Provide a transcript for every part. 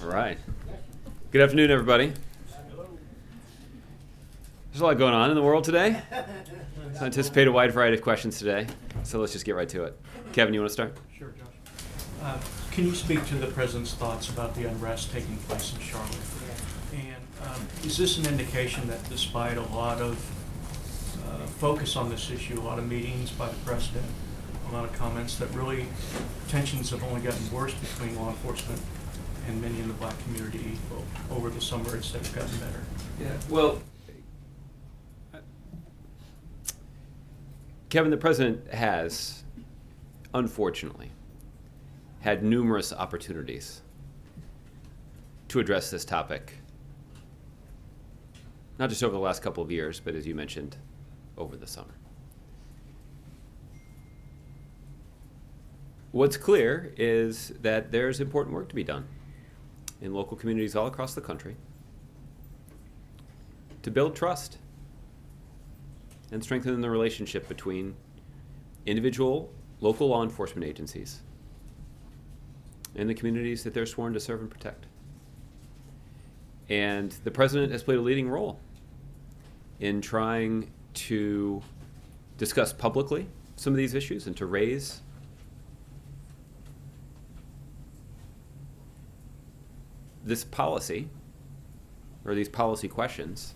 All right. Good afternoon, everybody. There's a lot going on in the world today. So I anticipate a wide variety of questions today. So let's just get right to it. Kevin, you want to start? Sure, Josh. Can you speak to the President's thoughts about the unrest taking place in Charlotte? And is this an indication that despite a lot of focus on this issue, a lot of meetings by the President, a lot of comments, that really tensions have only gotten worse between law enforcement and many in the black community over the summer instead of gotten better? Yeah, well, Kevin, the President has, unfortunately, had numerous opportunities to address this topic, not just over the last couple of years, but as you mentioned, over the summer. What's clear is that there's important work to be done in local communities all across the country to build trust and strengthen the relationship between individual local law enforcement agencies and the communities that they're sworn to serve and protect. And the President has played a leading role in trying to discuss publicly some of these issues and to raise this policy, or these policy questions,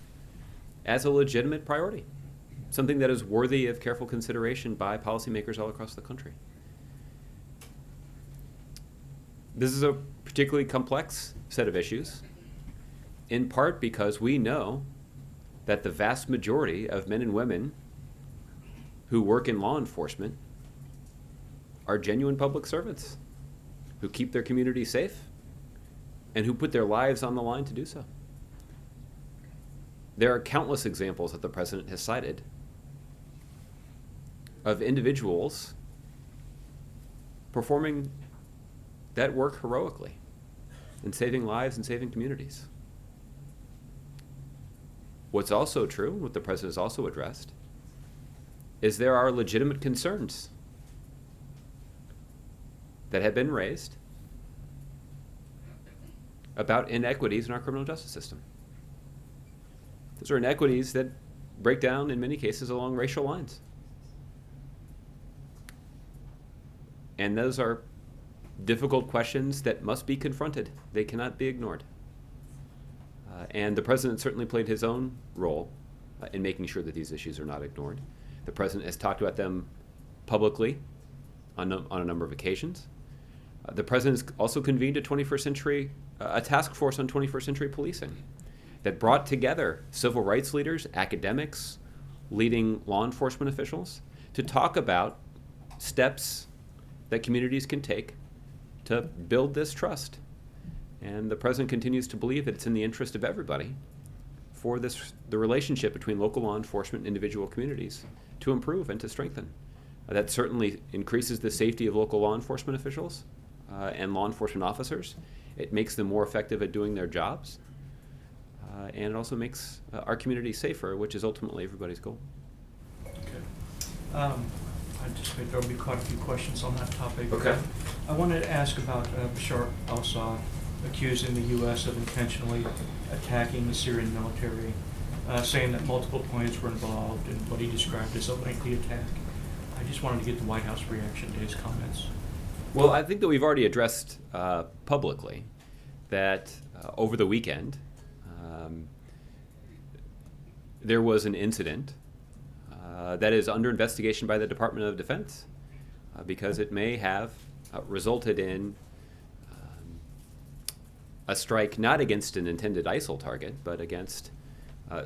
as a legitimate priority, something that is worthy of careful consideration by policymakers all across the country. This is a particularly complex set of issues, in part because we know that the vast majority of men and women who work in law enforcement are genuine public servants who keep their community safe and who put their lives on the line to do so. There are countless examples that the President has cited of individuals performing that work heroically and saving lives and saving communities. What's also true, what the President has also addressed, is there are legitimate concerns that have been raised about inequities in our criminal justice system. Those are inequities that break down, in many cases, along racial lines. And those are difficult questions that must be confronted. They cannot be ignored. And the President certainly played his own role in making sure that these issues are not ignored. The President has talked about them publicly on a number of occasions. The President has also convened a task force on 21st century policing that brought together civil rights leaders, academics, leading law enforcement officials to talk about steps that communities can take to build this trust. And the President continues to believe that it's in the interest of everybody for the relationship between local law enforcement and individual communities to improve and to strengthen. That certainly increases the safety of local law enforcement officials and law enforcement officers. It makes them more effective at doing their jobs. And it also makes our community safer, which is ultimately everybody's goal. Okay. I anticipate there will be quite a few questions on that topic. Okay. I wanted to ask about Bashar al-Assad accusing the U.S. of intentionally attacking the Syrian military, saying that multiple planes were involved in what he described as a lengthy attack. I just wanted to get the White House reaction to his comments. Well, I think that we've already addressed publicly that over the weekend there was an incident that is under investigation by the Department of Defense because it may have resulted in a strike not against an intended ISIL target, but against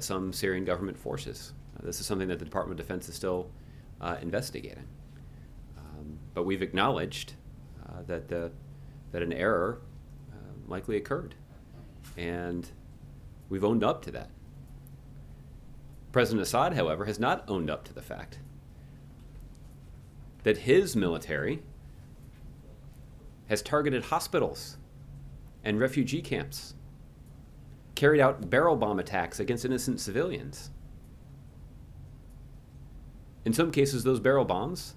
some Syrian government forces. This is something that the Department of Defense is still investigating. But we've acknowledged that an error likely occurred, and we've owned up to that. President Assad, however, has not owned up to the fact that his military has targeted hospitals and refugee camps, carried out barrel bomb attacks against innocent civilians. In some cases, those barrel bombs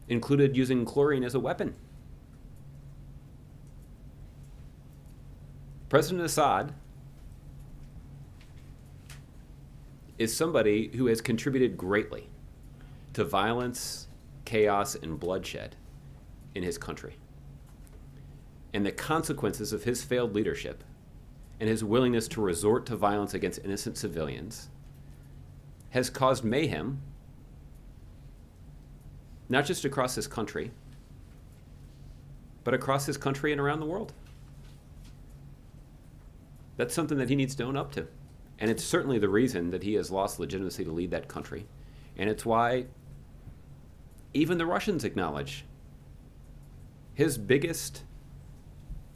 included using chlorine as a weapon. President Assad is somebody who has contributed greatly to violence, chaos, and bloodshed in his country. And the consequences of his failed leadership and his willingness to resort to violence against innocent civilians has caused mayhem, not just across his country, but across his country and around the world. That's something that he needs to own up to. And it's certainly the reason that he has lost legitimacy to lead that country. And it's why even the Russians acknowledge his biggest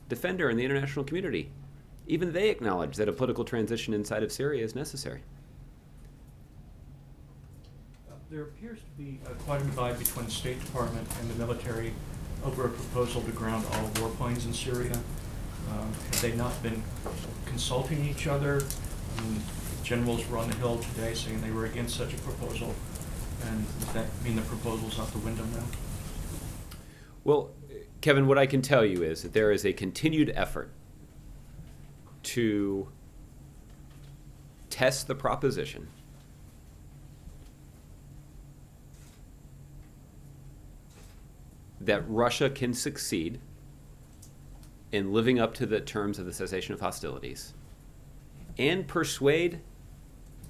defender in the international community. Even they acknowledge that a political transition inside of Syria is necessary. There appears to be quite a divide between the State Department and the military over a proposal to ground all warplanes in Syria. Have they not been consulting each other? I mean, generals were on the Hill today saying they were against such a proposal. And does that mean the proposal's out the window now? Well, Kevin, what I can tell you is that there is a continued effort to test the proposition that Russia can succeed in living up to the terms of the cessation of hostilities and persuade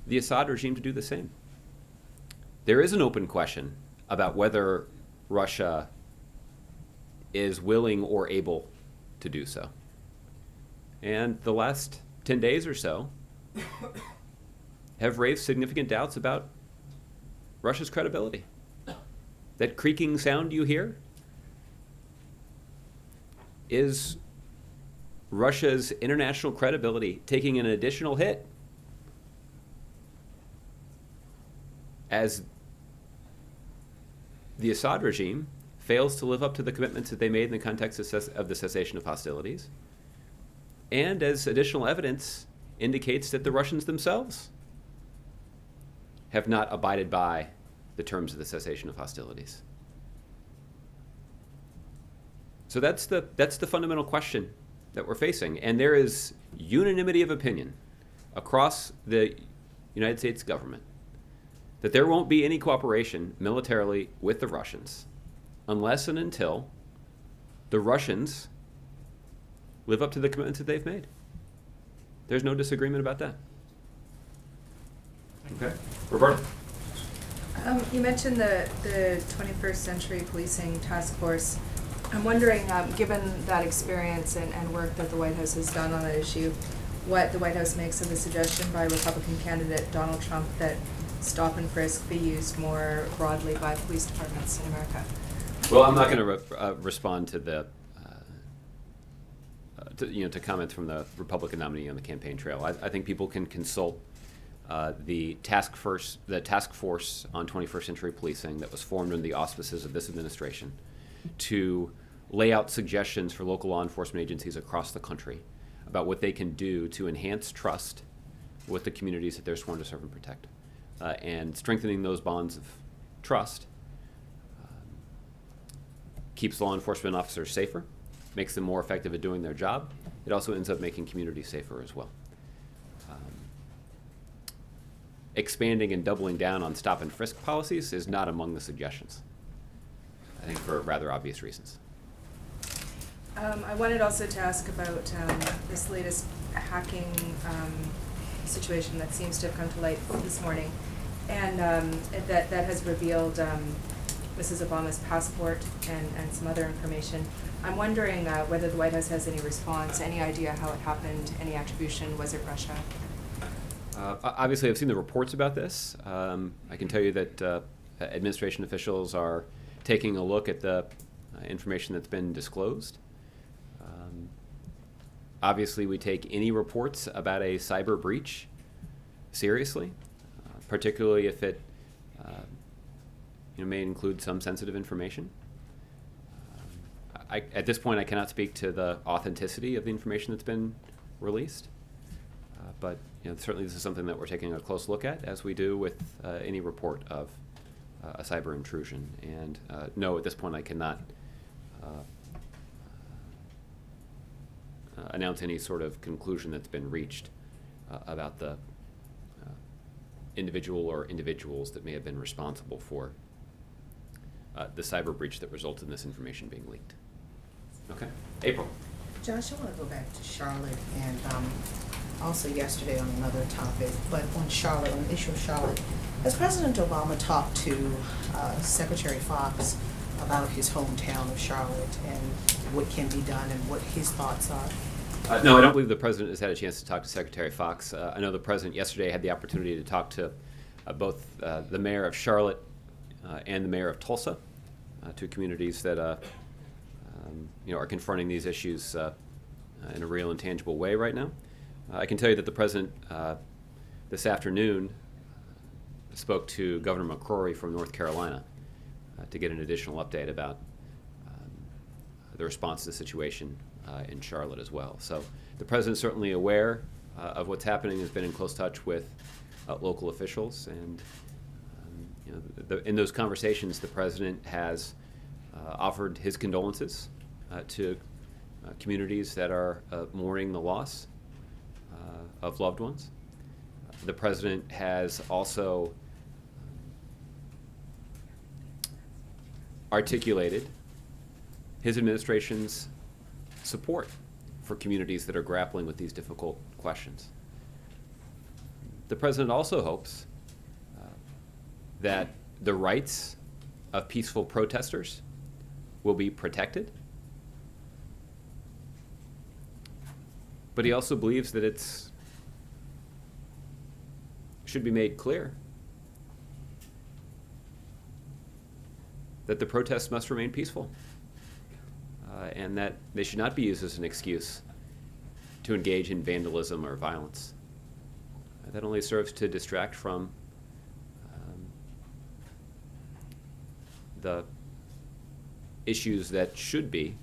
the Assad regime to do the same. There is an open question about whether Russia is willing or able to do so. And the last 10 days or so have raised significant doubts about Russia's credibility. That creaking sound you hear is Russia's international credibility taking an additional hit as the Assad regime fails to live up to the commitments that they made in the context of the cessation of hostilities, and as additional evidence indicates that the Russians themselves have not abided by the terms of the cessation of hostilities. So that's the fundamental question that we're facing, and there is unanimity of opinion across the United States government that there won't be any cooperation militarily with the Russians unless and until the Russians live up to the commitments that they've made. There's no disagreement about that. Okay. Roberta? You mentioned the 21st Century Policing Task Force. I'm wondering, given that experience and work that the White House has done on that issue, what the White House makes of the suggestion by Republican candidate Donald Trump that stop and frisk be used more broadly by police departments in America? Well, I'm not going to respond to the to comments from the Republican nominee on the campaign trail. I think people can consult the task force on 21st century policing that was formed under the auspices of this administration to lay out suggestions for local law enforcement agencies across the country about what they can do to enhance trust with the communities that they're sworn to serve and protect. And strengthening those bonds of trust keeps law enforcement officers safer, makes them more effective at doing their job. It also ends up making communities safer as well. Expanding and doubling down on stop and frisk policies is not among the suggestions, I think, for rather obvious reasons. I wanted also to ask about this latest hacking situation that seems to have come to light this morning, and that has revealed Mrs. Obama's passport and some other information. I'm wondering whether the White House has any response, any idea how it happened, any attribution. Was it Russia? Obviously, I've seen the reports about this. I can tell you that administration officials are taking a look at the information that's been disclosed. Obviously, we take any reports about a cyber breach seriously, particularly if it may include some sensitive information. At this point, I cannot speak to the authenticity of the information that's been released, but certainly this is something that we're taking a close look at, as we do with any report of a cyber intrusion. And no, at this point, I cannot announce any sort of conclusion that's been reached about the individual or individuals that may have been responsible for the cyber breach that resulted in this information being leaked. Okay, April. Josh, I want to go back to Charlotte and also yesterday on another topic, but on Charlotte, on the issue of Charlotte. Has President Obama talked to Secretary Fox about his hometown of Charlotte and what can be done and what his thoughts are? No, I don't believe the president has had a chance to talk to Secretary Fox. I know the president yesterday had the opportunity to talk to both the mayor of Charlotte and the mayor of Tulsa, two communities that are confronting these issues in a real and tangible way right now. I can tell you that the president this afternoon spoke to Governor McCrory from North Carolina to get an additional update about the response to the situation in Charlotte as well. So the president's certainly aware of what's happening, has been in close touch with local officials, and in those conversations, the president has offered his condolences to communities that are mourning the loss of loved ones. The president has also articulated his administration's support for communities that are grappling with these difficult questions. The president also hopes that the rights of peaceful protesters will be protected, but he also believes that it should be made clear that the protests must remain peaceful, and that they should not be used as an excuse to engage in vandalism or violence. That only serves to distract from the issues that should be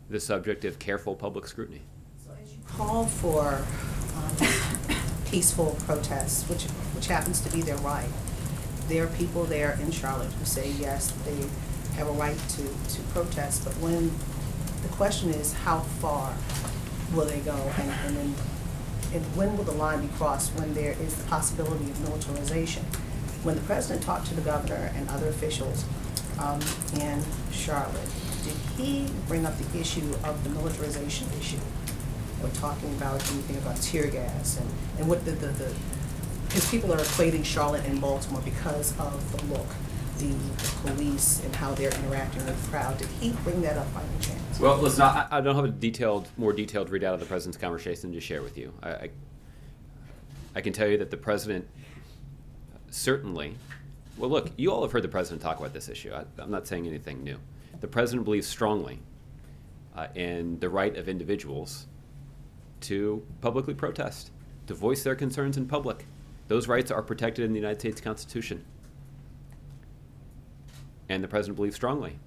the subject of careful public scrutiny. So as you call for peaceful protests, which happens to be their right, there are people there in Charlotte who say yes, they have a right to protest, but when the question is how far will they go, and when will the line be crossed when there is the possibility of militarization? When the president talked to the governor and other officials in Charlotte, did he bring up the issue of the militarization issue? Or talking about anything about tear gas and what because people are equating Charlotte and Baltimore because of the look, the police and how they're interacting with the crowd. Did he bring that up by any chance? Well, listen, I don't have a more detailed readout of the president's conversation to share with you. I can tell you that the president certainly, well, look, you all have heard the president talk about this issue. I'm not saying anything new. The president believes strongly in the right of individuals to publicly protest, to voice their concerns in public. Those rights are protected in the United States Constitution. And the president believes strongly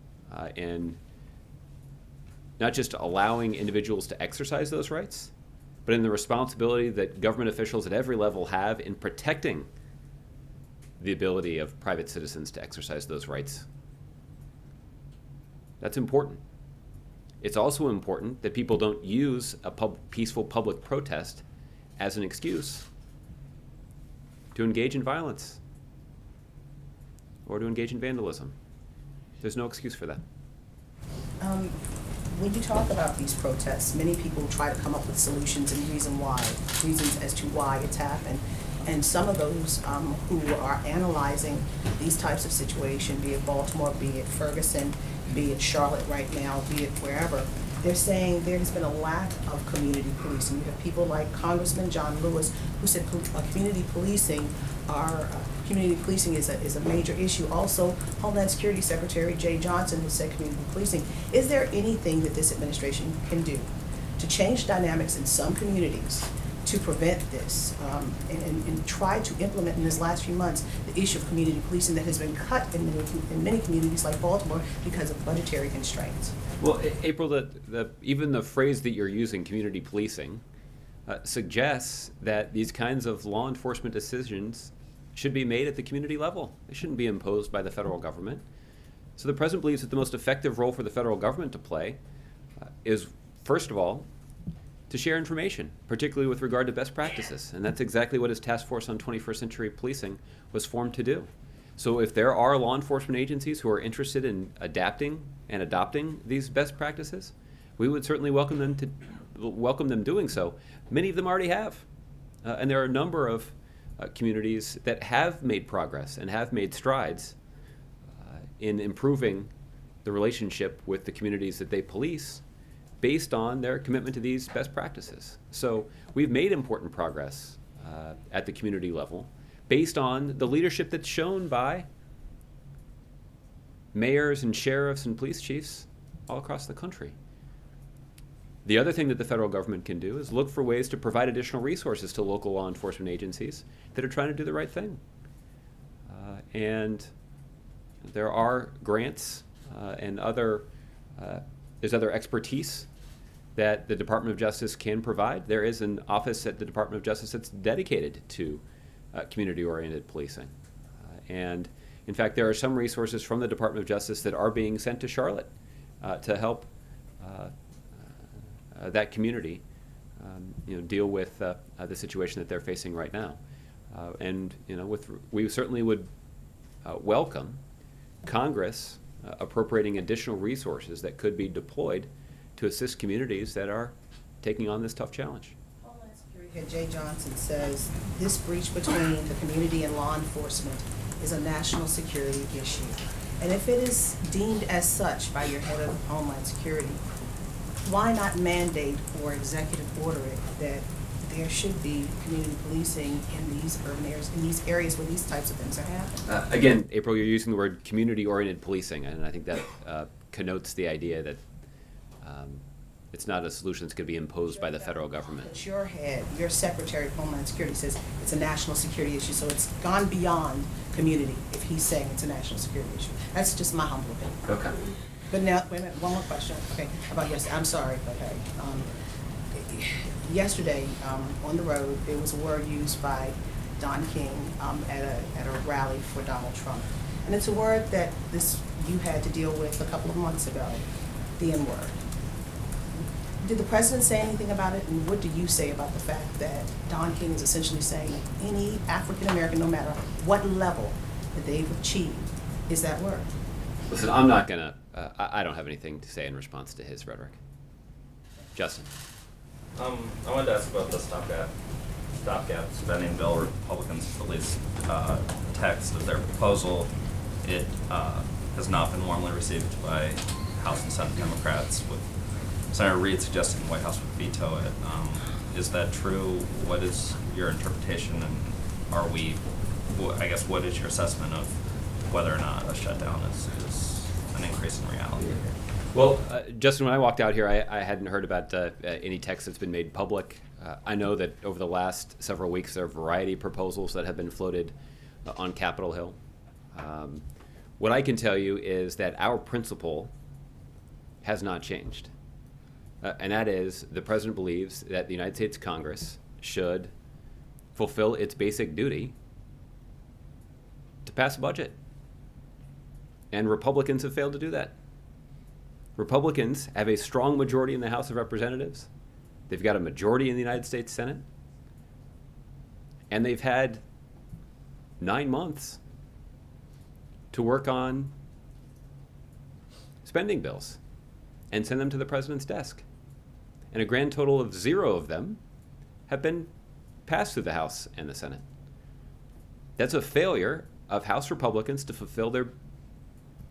in not just allowing individuals to exercise those rights, but in the responsibility that government officials at every level have in protecting the ability of private citizens to exercise those rights. That's important. It's also important that people don't use a peaceful public protest as an excuse to engage in violence or to engage in vandalism. There's no excuse for that. When you talk about these protests, many people try to come up with solutions and reasons as to why it's happened. And some of those who are analyzing these types of situations, be it Baltimore, be it Ferguson, be it Charlotte right now, be it wherever, they're saying there has been a lack of community policing. You have people like Congressman John Lewis, who said community policing is a major issue. Also, Homeland Security Secretary Jay Johnson has said community policing. Is there anything that this administration can do to change dynamics in some communities to prevent this and try to implement in this last few months the issue of community policing that has been cut in many communities like Baltimore because of budgetary constraints? Well, April, even the phrase that you're using, community policing, suggests that these kinds of law enforcement decisions should be made at the community level. They shouldn't be imposed by the federal government. So the president believes that the most effective role for the federal government to play is first of all, to share information, particularly with regard to best practices. And that's exactly what his task force on 21st century policing was formed to do. So if there are law enforcement agencies who are interested in adapting and adopting these best practices, we would certainly welcome them doing so. Many of them already have. And there are a number of communities that have made progress and have made strides in improving the relationship with the communities that they police based on their commitment to these best practices. So we've made important progress at the community level based on the leadership that's shown by mayors and sheriffs and police chiefs all across the country. The other thing that the federal government can do is look for ways to provide additional resources to local law enforcement agencies that are trying to do the right thing. And there are grants and there's other expertise that the Department of Justice can provide. There is an office at the Department of Justice that's dedicated to community-oriented policing. And in fact, there are some resources from the Department of Justice that are being sent to Charlotte to help that community deal with the situation that they're facing right now. And we certainly would welcome Congress appropriating additional resources that could be deployed to assist communities that are taking on this tough challenge. Homeland Security Head Jay Johnson says this breach between the community and law enforcement is a national security issue. And if it is deemed as such by your head of Homeland Security, why not mandate or executive order it that there should be community policing in these urban areas, in these areas where these types of things are happening? Again, April, you're using the word community-oriented policing, and I think that connotes the idea that it's not a solution that's going to be imposed by the federal government. But your head, your Secretary of Homeland Security says it's a national security issue, so it's gone beyond community if he's saying it's a national security issue. That's just my humble opinion. Okay. But now, wait a minute, one more question. Okay, about yesterday, I'm sorry, okay. Yesterday, on the road, there was a word used by Don King at a rally for Donald Trump. And it's a word that you had to deal with a couple of months ago, the N-word. Did the president say anything about it, and what do you say about the fact that Don King is essentially saying that any African American, no matter what level that they've achieved, is that word? Listen, I'm not gonna, I don't have anything to say in response to his rhetoric. Justin. I wanted to ask about the stopgap spending bill. Republicans released a text of their proposal. It has not been warmly received by House and Senate Democrats, with Senator Reid suggesting the White House would veto it. Is that true? What is your interpretation, and what is your assessment of whether or not a shutdown is an increase in reality here? Well, Justin, when I walked out here, I hadn't heard about any text that's been made public. I know that over the last several weeks, there are a variety of proposals that have been floated on Capitol Hill. What I can tell you is that our principle has not changed. And that is, the president believes that the United States Congress should fulfill its basic duty to pass a budget. And Republicans have failed to do that. Republicans have a strong majority in the House of Representatives. They've got a majority in the United States Senate. And they've had 9 months to work on spending bills and send them to the president's desk. And a grand total of 0 of them have been passed through the House and the Senate. That's a failure of House Republicans to fulfill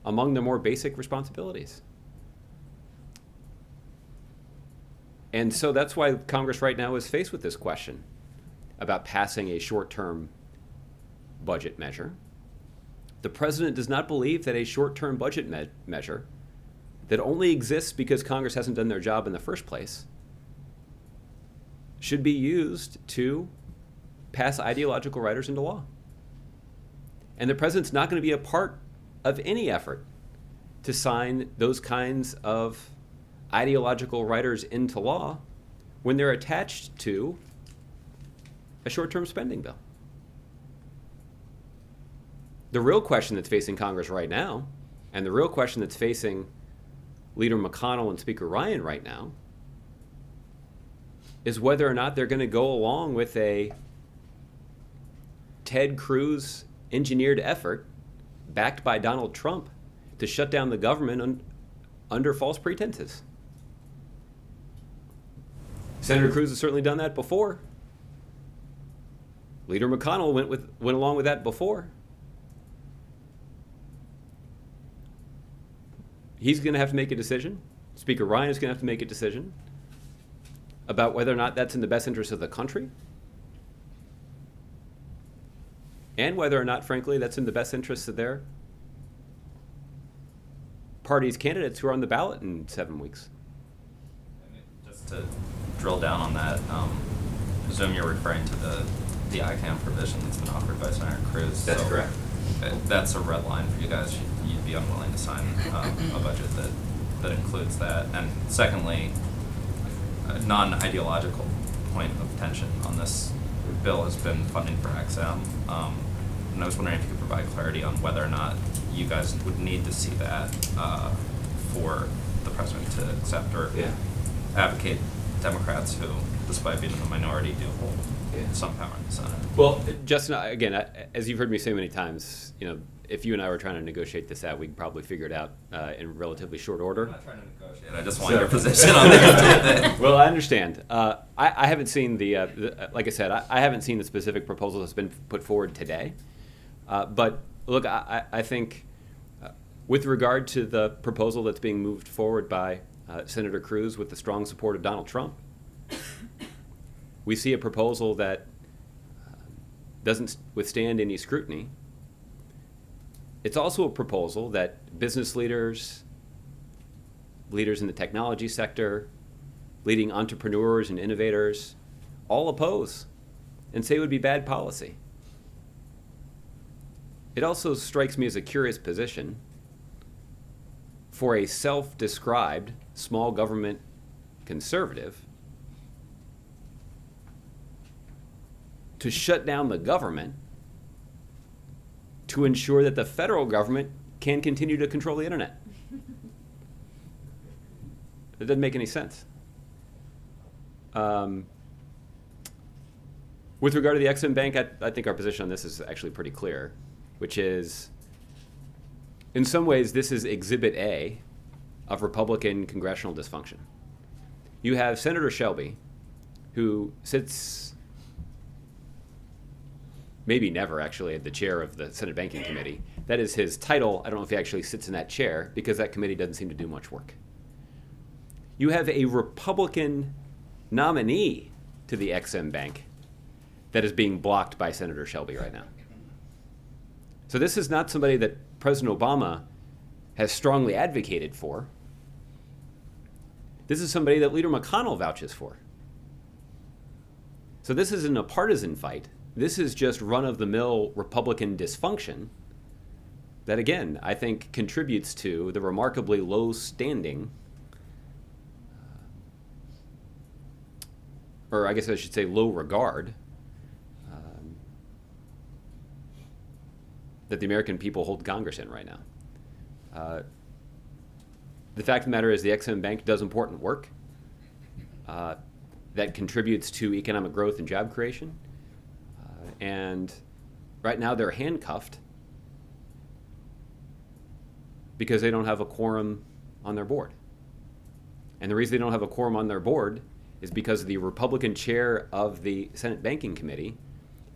among their more basic responsibilities. And so that's why Congress right now is faced with this question about passing a short-term budget measure. The president does not believe that a short-term budget measure that only exists because Congress hasn't done their job in the first place should be used to pass ideological riders into law. And the president's not going to be a part of any effort to sign those kinds of ideological riders into law when they're attached to a short-term spending bill. The real question that's facing Congress right now, and the real question that's facing Leader McConnell and Speaker Ryan right now, is whether or not they're going to go along with a Ted Cruz engineered effort backed by Donald Trump to shut down the government under false pretenses. Senator Cruz has certainly done that before. Leader McConnell went along with that before. He's going to have to make a decision. Speaker Ryan is going to have to make a decision about whether or not that's in the best interest of the country, and whether or not, frankly, that's in the best interest of their party's candidates who are on the ballot in 7 weeks. Just to drill down on that, presume you're referring to the ICAM provision that's been offered by Senator Cruz. That's so, correct. That's a red line for you guys. You'd be unwilling to sign a budget that includes that. And secondly, a non-ideological point of tension on this bill has been funding for XM. And I was wondering if you could provide clarity on whether or not you guys would need to see that for the president to accept or advocate Democrats who, despite being in the minority, do hold some power in the Senate. Well, Justin, again, as you've heard me say many times, if you and I were trying to negotiate this out, we'd probably figure it out in relatively short order. I'm not trying to negotiate. I just want your position on this. Well, I understand. I haven't seen like I said, I haven't seen the specific proposal that's been put forward today. But look, I think with regard to the proposal that's being moved forward by Senator Cruz with the strong support of Donald Trump, we see a proposal that doesn't withstand any scrutiny. It's also a proposal that business leaders, leaders in the technology sector, leading entrepreneurs and innovators all oppose and say it would be bad policy. It also strikes me as a curious position for a self-described small government conservative to shut down the government to ensure that the federal government can continue to control the internet. It doesn't make any sense. With regard to the Exim Bank, I think our position on this is actually pretty clear, which is, in some ways, this is Exhibit A of Republican congressional dysfunction. You have Senator Shelby, who sits maybe never actually at the chair of the Senate Banking Committee. That is his title. I don't know if he actually sits in that chair because that committee doesn't seem to do much work. You have a Republican nominee to the XM Bank that is being blocked by Senator Shelby right now. So this is not somebody that President Obama has strongly advocated for. This is somebody that Leader McConnell vouches for. So this isn't a partisan fight. This is just run-of-the-mill Republican dysfunction that, again, I think contributes to the remarkably low standing, or I guess I should say low regard, that the American people hold Congress in right now. The fact of the matter is the XM Bank does important work that contributes to economic growth and job creation. And right now they're handcuffed because they don't have a quorum on their board. And the reason they don't have a quorum on their board is because the Republican chair of the Senate Banking Committee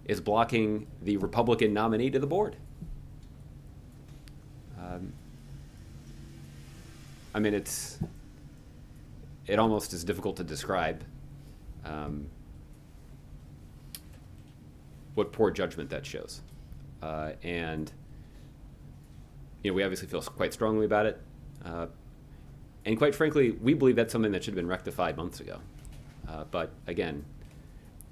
is blocking the Republican nominee to the board. I mean, it almost is difficult to describe what poor judgment that shows. And we obviously feel quite strongly about it. And quite frankly, we believe that's something that should have been rectified months ago. But again,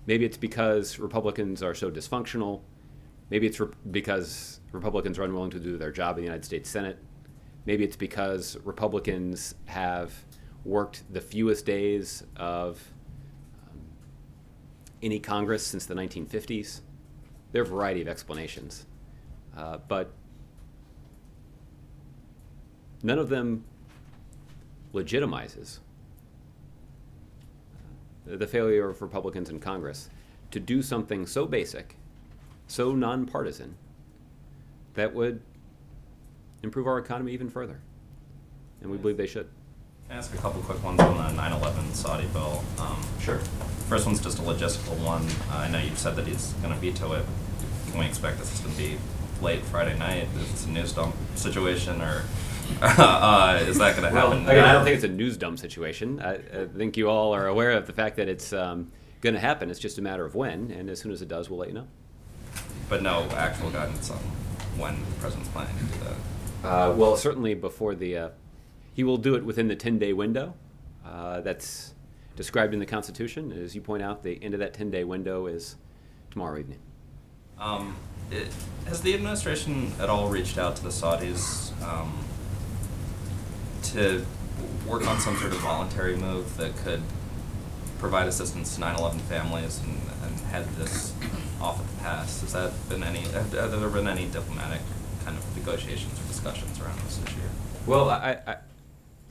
maybe it's because Republicans are so dysfunctional. Maybe it's because Republicans are unwilling to do their job in the United States Senate. Maybe it's because Republicans have worked the fewest days of any Congress since the 1950s. There are a variety of explanations. But none of them legitimizes the failure of Republicans in Congress to do something so basic, so nonpartisan, that would improve our economy even further. And we believe they should. Can I ask a couple quick ones on the 9/11 Saudi bill? Sure. First one's just a logistical one. I know you've said that he's going to veto it. Can we expect this is going to be late Friday night? Is this a news dump situation, or is that going to happen? Again, I don't think it's a news dump situation. I think you all are aware of the fact that it's going to happen. It's just a matter of when, and as soon as it does, we'll let you know. But no actual guidance on when the president's planning to do that. Well, certainly before he will do it within the 10-day window that's described in the Constitution. As you point out, the end of that 10-day window is tomorrow evening. Has the administration at all reached out to the Saudis to work on some sort of voluntary move that could provide assistance to 9/11 families and head this off at the pass? Have there been any diplomatic kind of negotiations or discussions around this issue? Well,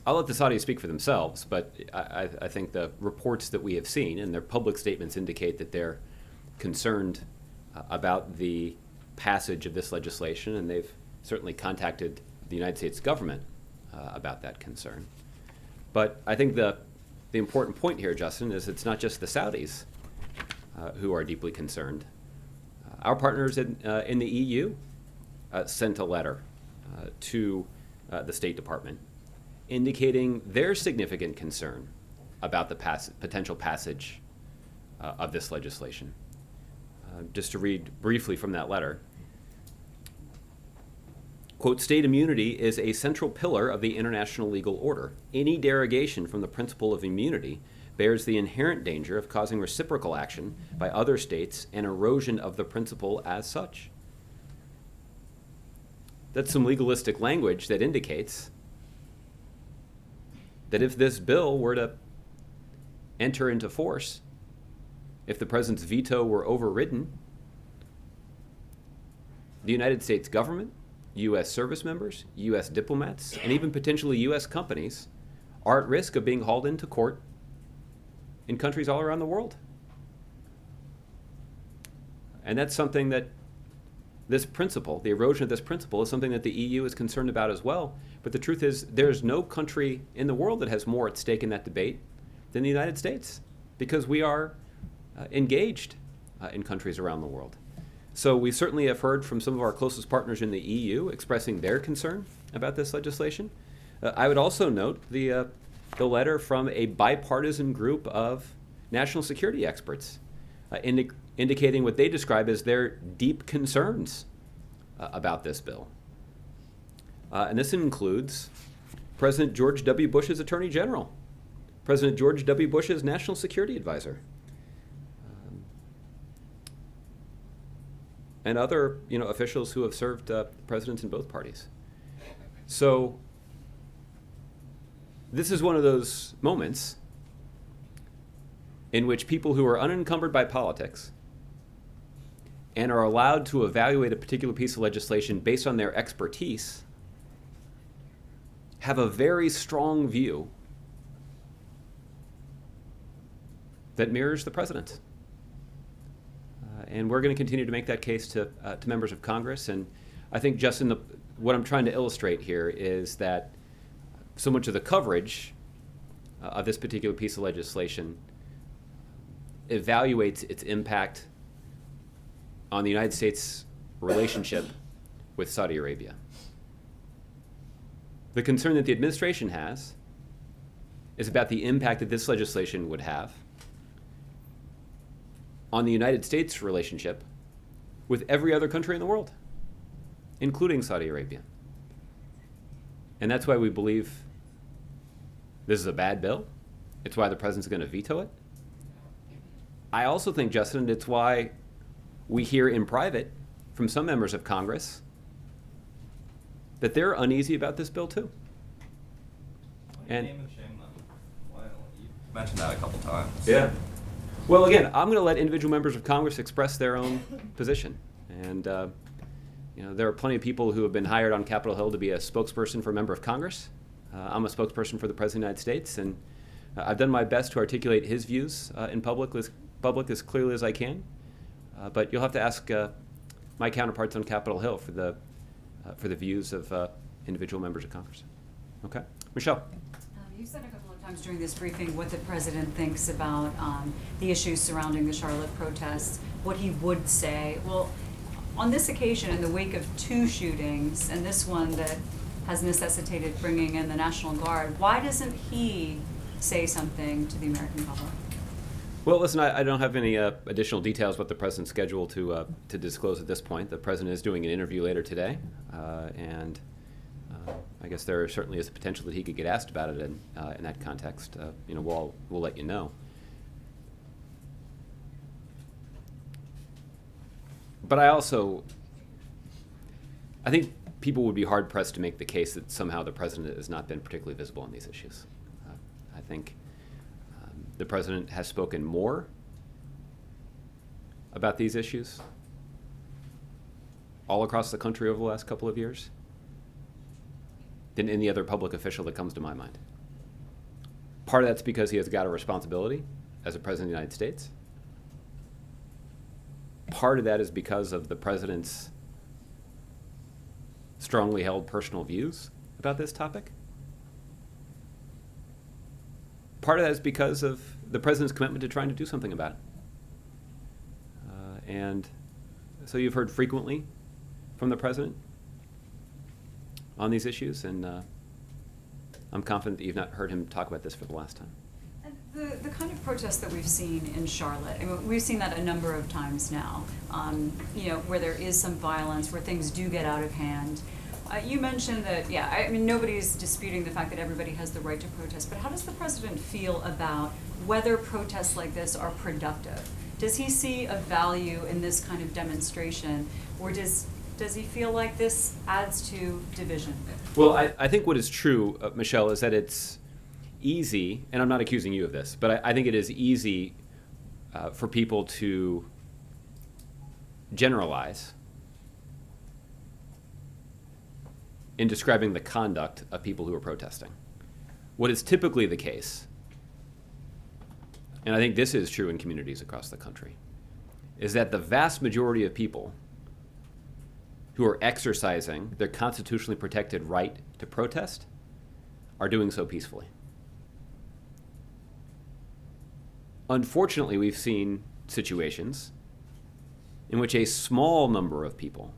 I'll let the Saudis speak for themselves, but I think the reports that we have seen and their public statements indicate that they're concerned about the passage of this legislation, and they've certainly contacted the United States government about that concern. But I think the important point here, Justin, is it's not just the Saudis who are deeply concerned. Our partners in the EU sent a letter to the State Department indicating their significant concern about the potential passage of this legislation. Just to read briefly from that letter, quote, "State immunity is a central pillar of the international legal order. Any derogation from the principle of immunity bears the inherent danger of causing reciprocal action by other states and erosion of the principle as such." That's some legalistic language that indicates that if this bill were to enter into force, if the president's veto were overridden, the United States government, U.S. service members, U.S. diplomats, and even potentially U.S. companies are at risk of being hauled into court in countries all around the world. And that's something that this principle, the erosion of this principle, is something that the EU is concerned about as well. But the truth is, there's no country in the world that has more at stake in that debate than the United States, because we are engaged in countries around the world. So we certainly have heard from some of our closest partners in the EU expressing their concern about this legislation. I would also note the letter from a bipartisan group of national security experts indicating what they describe as their deep concerns about this bill. And this includes President George W. Bush's Attorney General, President George W. Bush's National Security Advisor, and other officials who have served presidents in both parties. So this is one of those moments in which people who are unencumbered by politics and are allowed to evaluate a particular piece of legislation based on their expertise have a very strong view that mirrors the president. And we're going to continue to make that case to members of Congress. And I think, Justin, what I'm trying to illustrate here is that so much of the coverage of this particular piece of legislation evaluates its impact on the United States' relationship with Saudi Arabia. The concern that the administration has is about the impact that this legislation would have on the United States' relationship with every other country in the world, including Saudi Arabia. And that's why we believe this is a bad bill. It's why the president's going to veto it. I also think, Justin, it's why we hear in private from some members of Congress that they're uneasy about this bill too. And name and shame them. Well, you mentioned that a couple times. Yeah. Well, again, I'm going to let individual members of Congress express their own position. And there are plenty of people who have been hired on Capitol Hill to be a spokesperson for a member of Congress. I'm a spokesperson for the President of the United States, and I've done my best to articulate his views in public as clearly as I can, but you'll have to ask my counterparts on Capitol Hill for the views of individual members of Congress. Okay, Michelle. You said a couple of times during this briefing what the president thinks about the issues surrounding the Charlotte protests, what he would say. Well, on this occasion, in the wake of 2 shootings, and this one that has necessitated bringing in the National Guard, why doesn't he say something to the American public? Well, listen, I don't have any additional details what the president's scheduled to disclose at this point. The president is doing an interview later today, and I guess there certainly is a potential that he could get asked about it in that context. We'll let you know. But I think people would be hard-pressed to make the case that somehow the president has not been particularly visible on these issues. I think the president has spoken more about these issues all across the country over the last couple of years than any other public official that comes to my mind. Part of that's because he has got a responsibility as a president of the United States. Part of that is because of the president's strongly held personal views about this topic. Part of that is because of the president's commitment to trying to do something about it. And so you've heard frequently from the president on these issues, and I'm confident that you've not heard him talk about this for the last time. The kind of protests that we've seen in Charlotte, I mean, we've seen that a number of times now, where there is some violence, where things do get out of hand. You mentioned that, nobody's disputing the fact that everybody has the right to protest, but how does the president feel about whether protests like this are productive? Does he see a value in this kind of demonstration, or does he feel like this adds to division? Well, I think what is true, Michelle, is that it's easy, and I'm not accusing you of this, but I think it is easy for people to generalize in describing the conduct of people who are protesting. What is typically the case, and I think this is true in communities across the country, is that the vast majority of people who are exercising their constitutionally protected right to protest are doing so peacefully. Unfortunately, we've seen situations in which a small number of people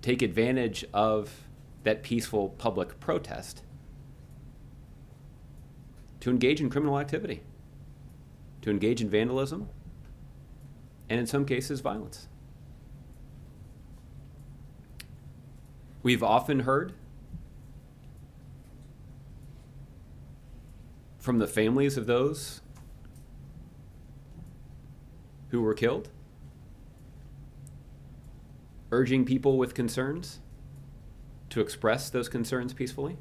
take advantage of that peaceful public protest to engage in criminal activity, to engage in vandalism, and in some cases, violence. We've often heard from the families of those who were killed, urging people with concerns to express those concerns peacefully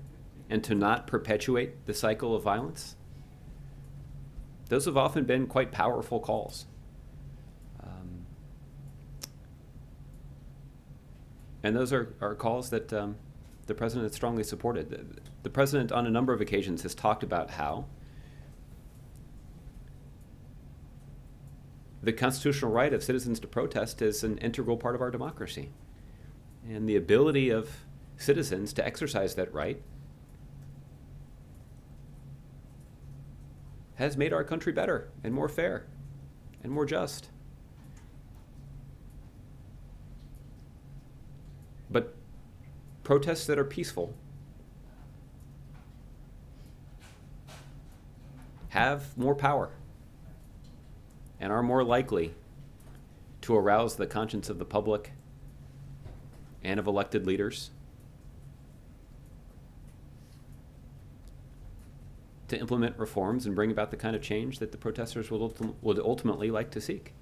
and to not perpetuate the cycle of violence. Those have often been quite powerful calls. And those are calls that the president has strongly supported. The president, on a number of occasions, has talked about how the constitutional right of citizens to protest is an integral part of our democracy. And the ability of citizens to exercise that right has made our country better and more fair and more just. But protests that are peaceful have more power and are more likely to arouse the conscience of the public and of elected leaders to implement reforms and bring about the kind of change that the protesters would ultimately like to seek.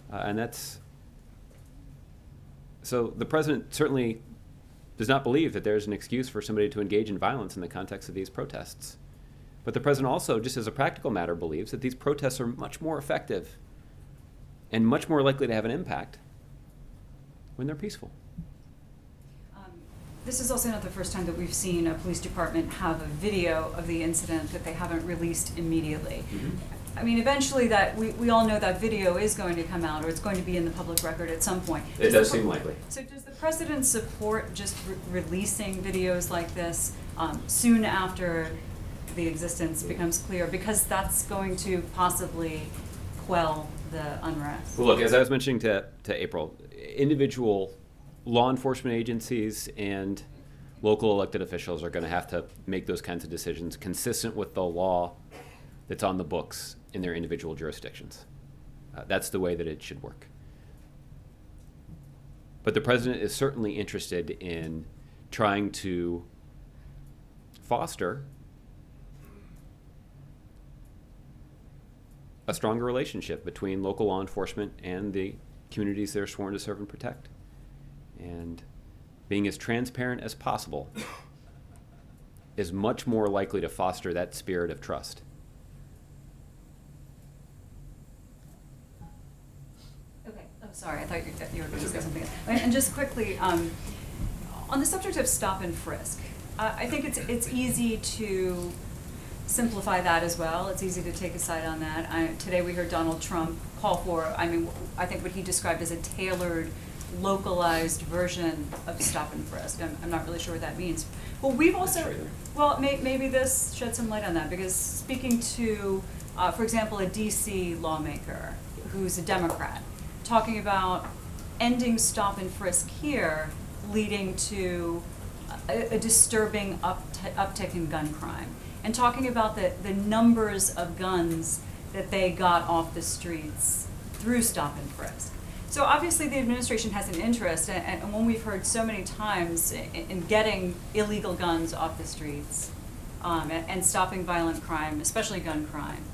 And that's so the president certainly does not believe that there's an excuse for somebody to engage in violence in the context of these protests. But the president also, just as a practical matter, believes that these protests are much more effective and much more likely to have an impact when they're peaceful. This is also not the first time that we've seen a police department have a video of the incident that they haven't released immediately. I mean, eventually that, we all know that video is going to come out, or it's going to be in the public record at some point. It does seem likely. So does the president support just releasing videos like this soon after the existence becomes clear? Because that's going to possibly quell the unrest. Well, look, as I was mentioning to April, individual law enforcement agencies and local elected officials are going to have to make those kinds of decisions consistent with the law that's on the books in their individual jurisdictions. That's the way that it should work. But the president is certainly interested in trying to foster a stronger relationship between local law enforcement and the communities they're sworn to serve and protect. And being as transparent as possible is much more likely to foster that spirit of trust. Okay, I'm sorry, I thought you were going to say something else. And just quickly, on the subject of stop and frisk, I think it's easy to simplify that as well. It's easy to take a side on that. Today we heard Donald Trump call for, I think what he described as a tailored, localized version of stop and frisk. I'm not really sure what that means. Well, we've also, well, maybe this sheds some light on that, because speaking to, for example, a DC lawmaker who's a Democrat, talking about ending stop and frisk here leading to a disturbing uptick in gun crime, and talking about the numbers of guns that they got off the streets through stop and frisk. So obviously the administration has an interest, and when we've heard so many times in getting illegal guns off the streets and stopping violent crime, especially gun crime,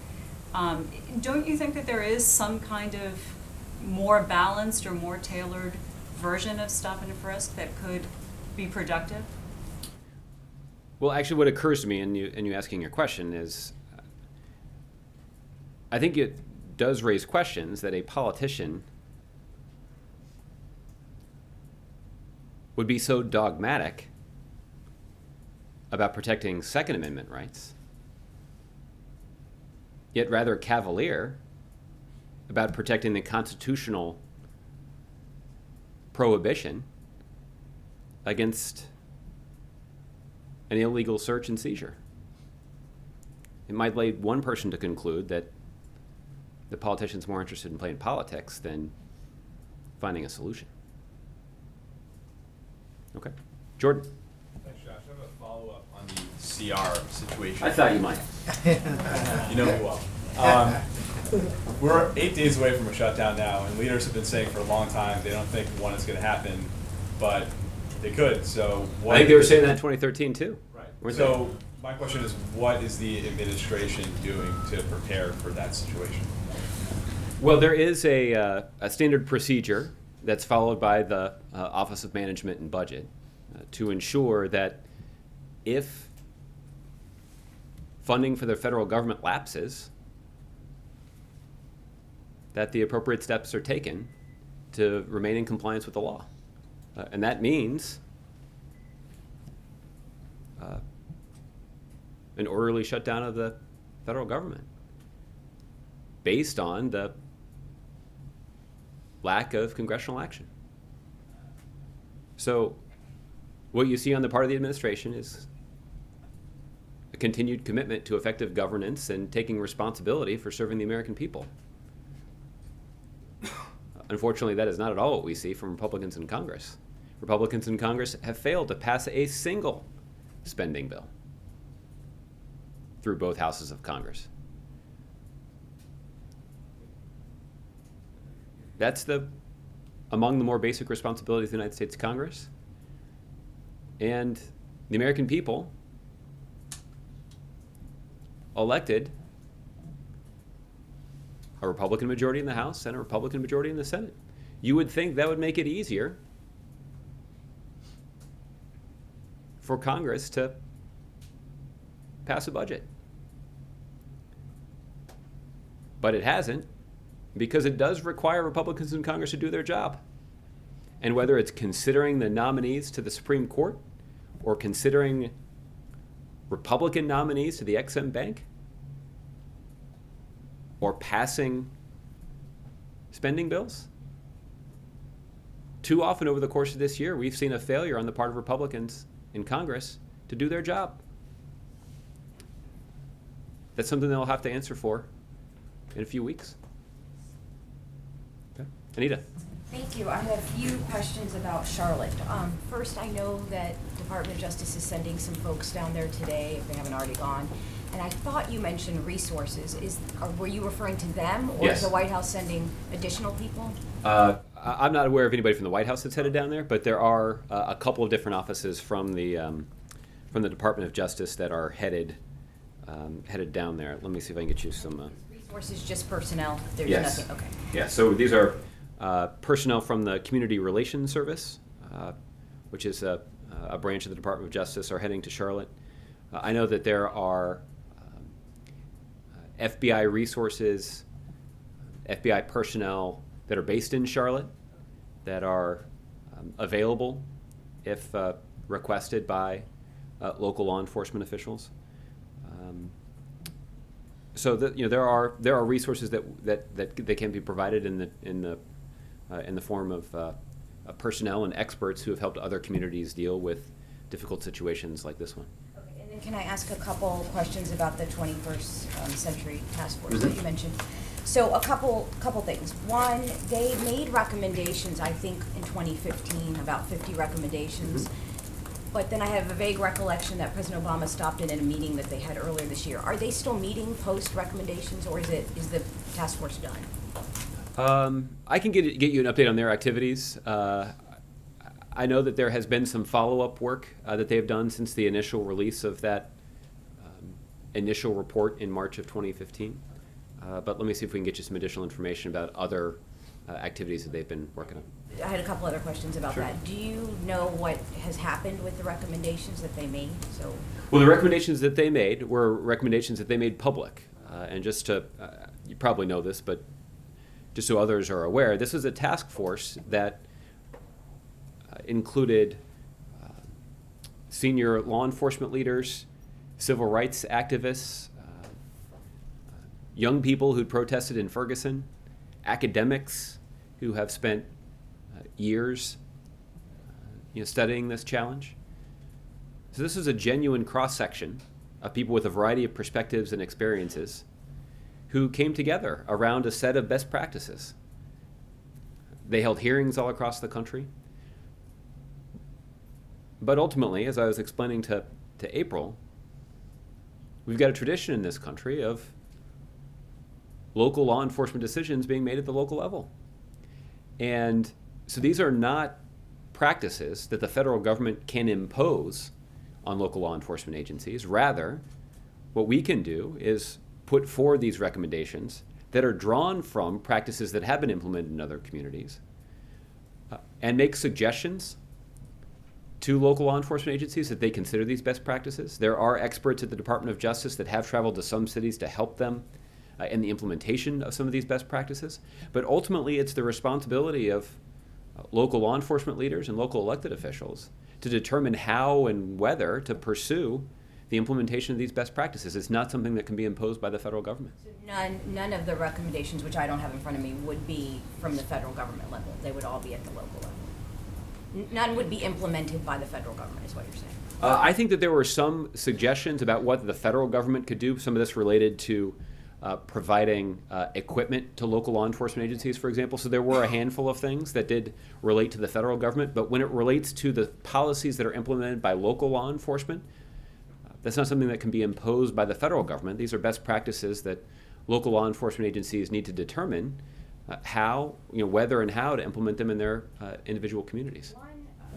don't you think that there is some kind of more balanced or more tailored version of stop and frisk that could be productive? Well, actually, what occurs to me in you asking your question is, I think it does raise questions that a politician would be so dogmatic about protecting Second Amendment rights, yet rather cavalier about protecting the constitutional prohibition against an illegal search and seizure. It might lead one person to conclude that the politician's more interested in playing politics than finding a solution. Okay. Jordan. Thanks, Josh. I have a follow-up on the CR situation. I thought you might. You know me well. We're 8 days away from a shutdown now, and leaders have been saying for a long time they don't think one is going to happen, but they could. So I think they were saying that in 2013 too. Right. So my question is, what is the administration doing to prepare for that situation? Well, there is a standard procedure that's followed by the Office of Management and Budget to ensure that if funding for the federal government lapses, that the appropriate steps are taken to remain in compliance with the law. And that means an orderly shutdown of the federal government based on the lack of congressional action. So what you see on the part of the administration is a continued commitment to effective governance and taking responsibility for serving the American people. Unfortunately, that is not at all what we see from Republicans in Congress. Republicans in Congress have failed to pass a single spending bill through both houses of Congress. That's among the more basic responsibilities of the United States Congress. And the American people elected a Republican majority in the House and a Republican majority in the Senate. You would think that would make it easier for Congress to pass a budget. But it hasn't, because it does require Republicans in Congress to do their job. And whether it's considering the nominees to the Supreme Court, or considering Republican nominees to the XM Bank, or passing spending bills. Too often over the course of this year, we've seen a failure on the part of Republicans in Congress to do their job. That's something they'll have to answer for in a few weeks. Okay. Anita. Thank you. I have a few questions about Charlotte. First, I know that Department of Justice is sending some folks down there today, if they haven't already gone. And I thought you mentioned resources. Were you referring to them, or Yes. is the White House sending additional people? I'm not aware of anybody from the White House that's headed down there, but there are a couple of different offices from the Department of Justice that are headed down there. Let me see if I can get you some. Resources, just personnel? There's Yes. nothing, okay. Yeah. So these are personnel from the Community Relations Service, which is a branch of the Department of Justice, are heading to Charlotte. I know that there are FBI resources, FBI personnel that are based in Charlotte that are available if requested by local law enforcement officials. So that, there are resources that can be provided in the form of personnel and experts who have helped other communities deal with difficult situations like this one. Okay, and then can I ask a couple questions about the 21st Century Task Force that you mentioned? So a couple things. One, they made recommendations, I think, in 2015, about 50 recommendations. But then I have a vague recollection that President Obama stopped in at a meeting that they had earlier this year. Are they still meeting post recommendations, or is the task force done? I can get you an update on their activities. I know that there has been some follow-up work that they've done since the initial release of that initial report in March of 2015. But let me see if we can get you some additional information about other activities that they've been working on. I had a couple other questions about Sure. that. Do you know what has happened with the recommendations that they made? So, Well, the recommendations that they made were recommendations that they made public. And just to, you probably know this, but just so others are aware, this was a task force that included senior law enforcement leaders, civil rights activists, young people who'd protested in Ferguson, academics who have spent years studying this challenge. So this is a genuine cross-section of people with a variety of perspectives and experiences who came together around a set of best practices. They held hearings all across the country. But ultimately, as I was explaining to April, we've got a tradition in this country of local law enforcement decisions being made at the local level. And so these are not practices that the federal government can impose on local law enforcement agencies. Rather, what we can do is put forward these recommendations that are drawn from practices that have been implemented in other communities and make suggestions to local law enforcement agencies that they consider these best practices. There are experts at the Department of Justice that have traveled to some cities to help them in the implementation of some of these best practices. But ultimately, it's the responsibility of local law enforcement leaders and local elected officials to determine how and whether to pursue the implementation of these best practices. It's not something that can be imposed by the federal government. so none of the recommendations, which I don't have in front of me, would be from the federal government level. They would all be at the local level. None would be implemented by the federal government, is what you're saying. I think that there were some suggestions about what the federal government could do. Some of this related to providing equipment to local law enforcement agencies, for example. So there were a handful of things that did relate to the federal government. But when it relates to the policies that are implemented by local law enforcement, that's not something that can be imposed by the federal government. These are best practices that local law enforcement agencies need to determine how, whether and how to implement them in their individual communities.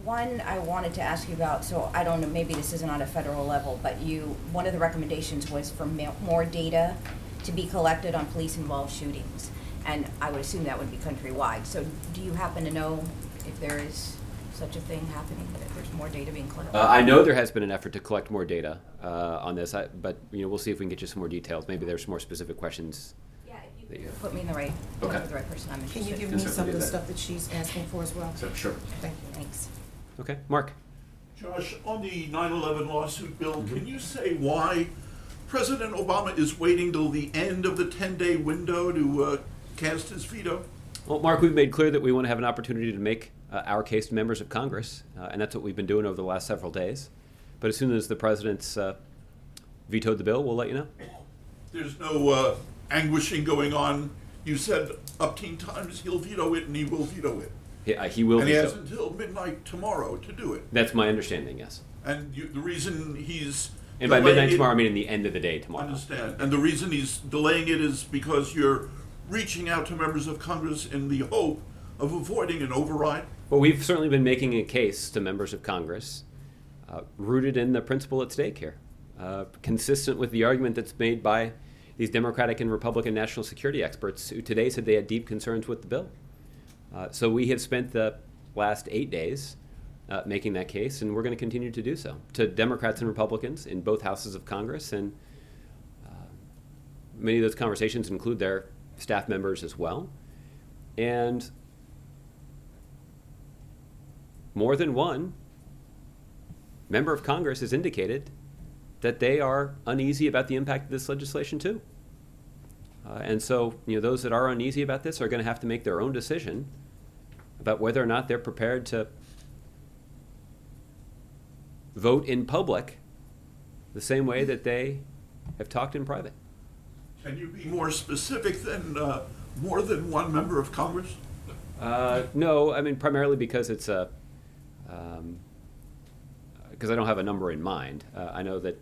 One I wanted to ask you about, so I don't know, maybe this isn't on a federal level, but one of the recommendations was for more data to be collected on police-involved shootings. And I would assume that would be countrywide. So do you happen to know if there is such a thing happening, that there's more data being collected? I know there has been an effort to collect more data on this, but we'll see if we can get you some more details. Maybe there's more specific questions. Yeah, if you could put me in the right, Okay. with the right person, I'm interested. Can you give me some of the stuff that she's asking for as well? Sure. Thank you. Thanks. Okay, Mark. Josh, on the 9/11 lawsuit bill, can you say why President Obama is waiting till the end of the 10-day window to cast his veto? Well, Mark, we've made clear that we want to have an opportunity to make our case to members of Congress, and that's what we've been doing over the last several days. But as soon as the president's vetoed the bill, we'll let you know. There's no anguishing going on. You said up teen times he'll veto it, and he will veto it. He will And he veto. has until midnight tomorrow to do it. That's my understanding, yes. And the reason he's And by delaying midnight it- tomorrow, I mean the end of the day tomorrow. Understand. And the reason he's delaying it is because you're reaching out to members of Congress in the hope of avoiding an override. Well, we've certainly been making a case to members of Congress rooted in the principle at stake here, consistent with the argument that's made by these Democratic and Republican national security experts who today said they had deep concerns with the bill. So we have spent the last 8 days making that case, and we're going to continue to do so to Democrats and Republicans in both houses of Congress. And many of those conversations include their staff members as well. And more than one member of Congress has indicated that they are uneasy about the impact of this legislation too. And so, those that are uneasy about this are going to have to make their own decision about whether or not they're prepared to vote in public the same way that they have talked in private. Can you be more specific than more than one member of Congress? No, I mean primarily because it's because I don't have a number in mind. I know that,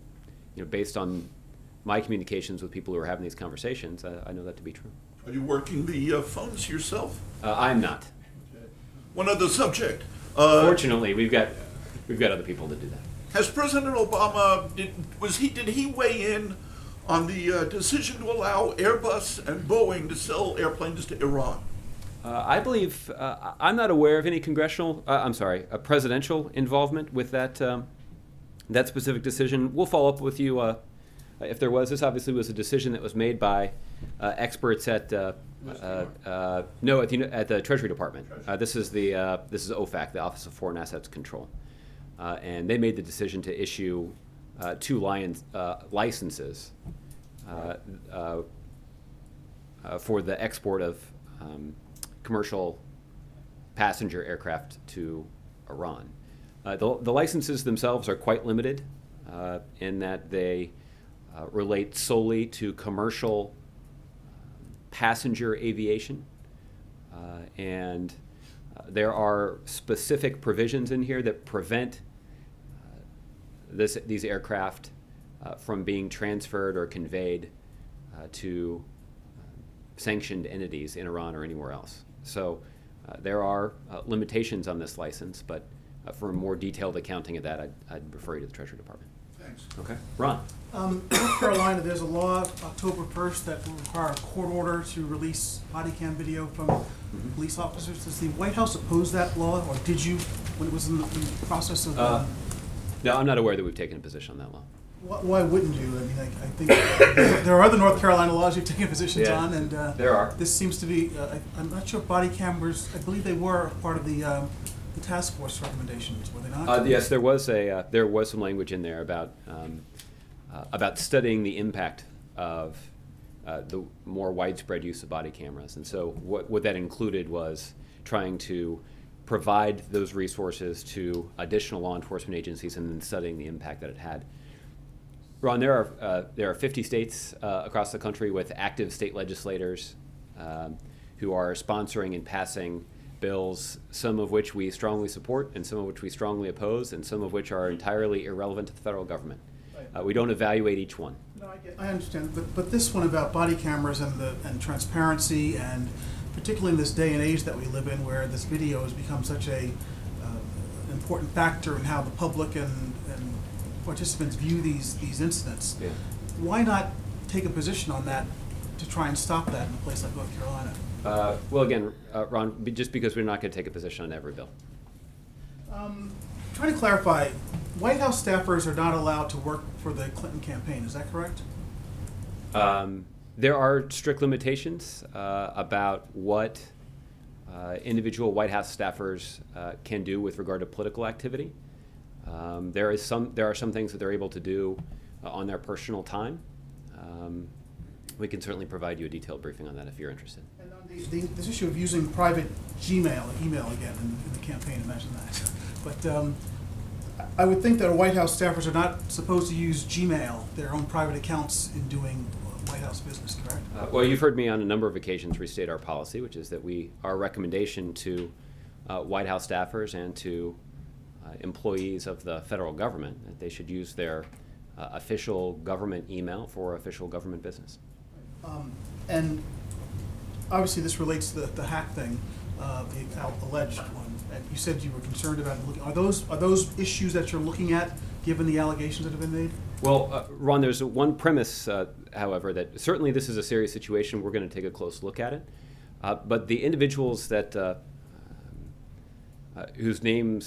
based on my communications with people who are having these conversations, I know that to be true. Are you working the phones yourself? I'm not. One other subject. Fortunately, we've got other people to do that. Has President Obama did he weigh in on the decision to allow Airbus and Boeing to sell airplanes to Iran? I believe I'm not aware of any presidential involvement with that that specific decision. We'll follow up with you if there was. This obviously was a decision that was made by experts at at the Treasury Department. This is OFAC, the Office of Foreign Assets Control, and they made the decision to issue 2 licenses for the export of commercial passenger aircraft to Iran. The licenses themselves are quite limited in that they relate solely to commercial passenger aviation, and there are specific provisions in here that prevent these aircraft from being transferred or conveyed to sanctioned entities in Iran or anywhere else. So there are limitations on this license, but for a more detailed accounting of that, I'd refer you to the Treasury Department. Thanks. Okay. Ron? North Carolina, there's a law October 1st that will require a court order to release body cam video from police officers. Does the White House oppose that law, or did you, when it was in the process of... No, I'm not aware that we've taken a position on that law. Why wouldn't you? I mean, I think there are other North Carolina laws you've taken positions Yeah, on, and there are. this seems to be, I'm not sure if body cameras, I believe they were part of the task force recommendations, were they not? Yes, there was some language in there about studying the impact of the more widespread use of body cameras, and so what that included was trying to provide those resources to additional law enforcement agencies and then studying the impact that it had. Ron, there are 50 states across the country with active state legislators who are sponsoring and passing bills, some of which we strongly support and some of which we strongly oppose, and some of which are entirely irrelevant to the federal government. We don't evaluate each one. No, I understand, but this one about body cameras and transparency, and particularly in this day and age that we live in, where this video has become such a important factor in how the public and participants view these incidents. Yeah. Why not take a position on that to try and stop that in a place like North Carolina? Well, again, Ron, just because we're not going to take a position on every bill. Trying to clarify, White House staffers are not allowed to work for the Clinton campaign, is that correct? There are strict limitations about what individual White House staffers can do with regard to political activity. There are some things that they're able to do on their personal time. We can certainly provide you a detailed briefing on that if you're interested. And on this issue of using private Gmail, email again in the campaign, imagine that. But I would think that White House staffers are not supposed to use Gmail, their own private accounts, in doing White House business, correct? Well, you've heard me on a number of occasions restate our policy, which is that our recommendation to White House staffers and to employees of the federal government that they should use their official government email for official government business. And obviously this relates to the hack thing, the alleged one. And you said you were concerned about it. Are those issues that you're looking at, given the allegations that have been made? Well, Ron, there's one premise, however, that certainly this is a serious situation. We're going to take a close look at it. But the individuals that whose name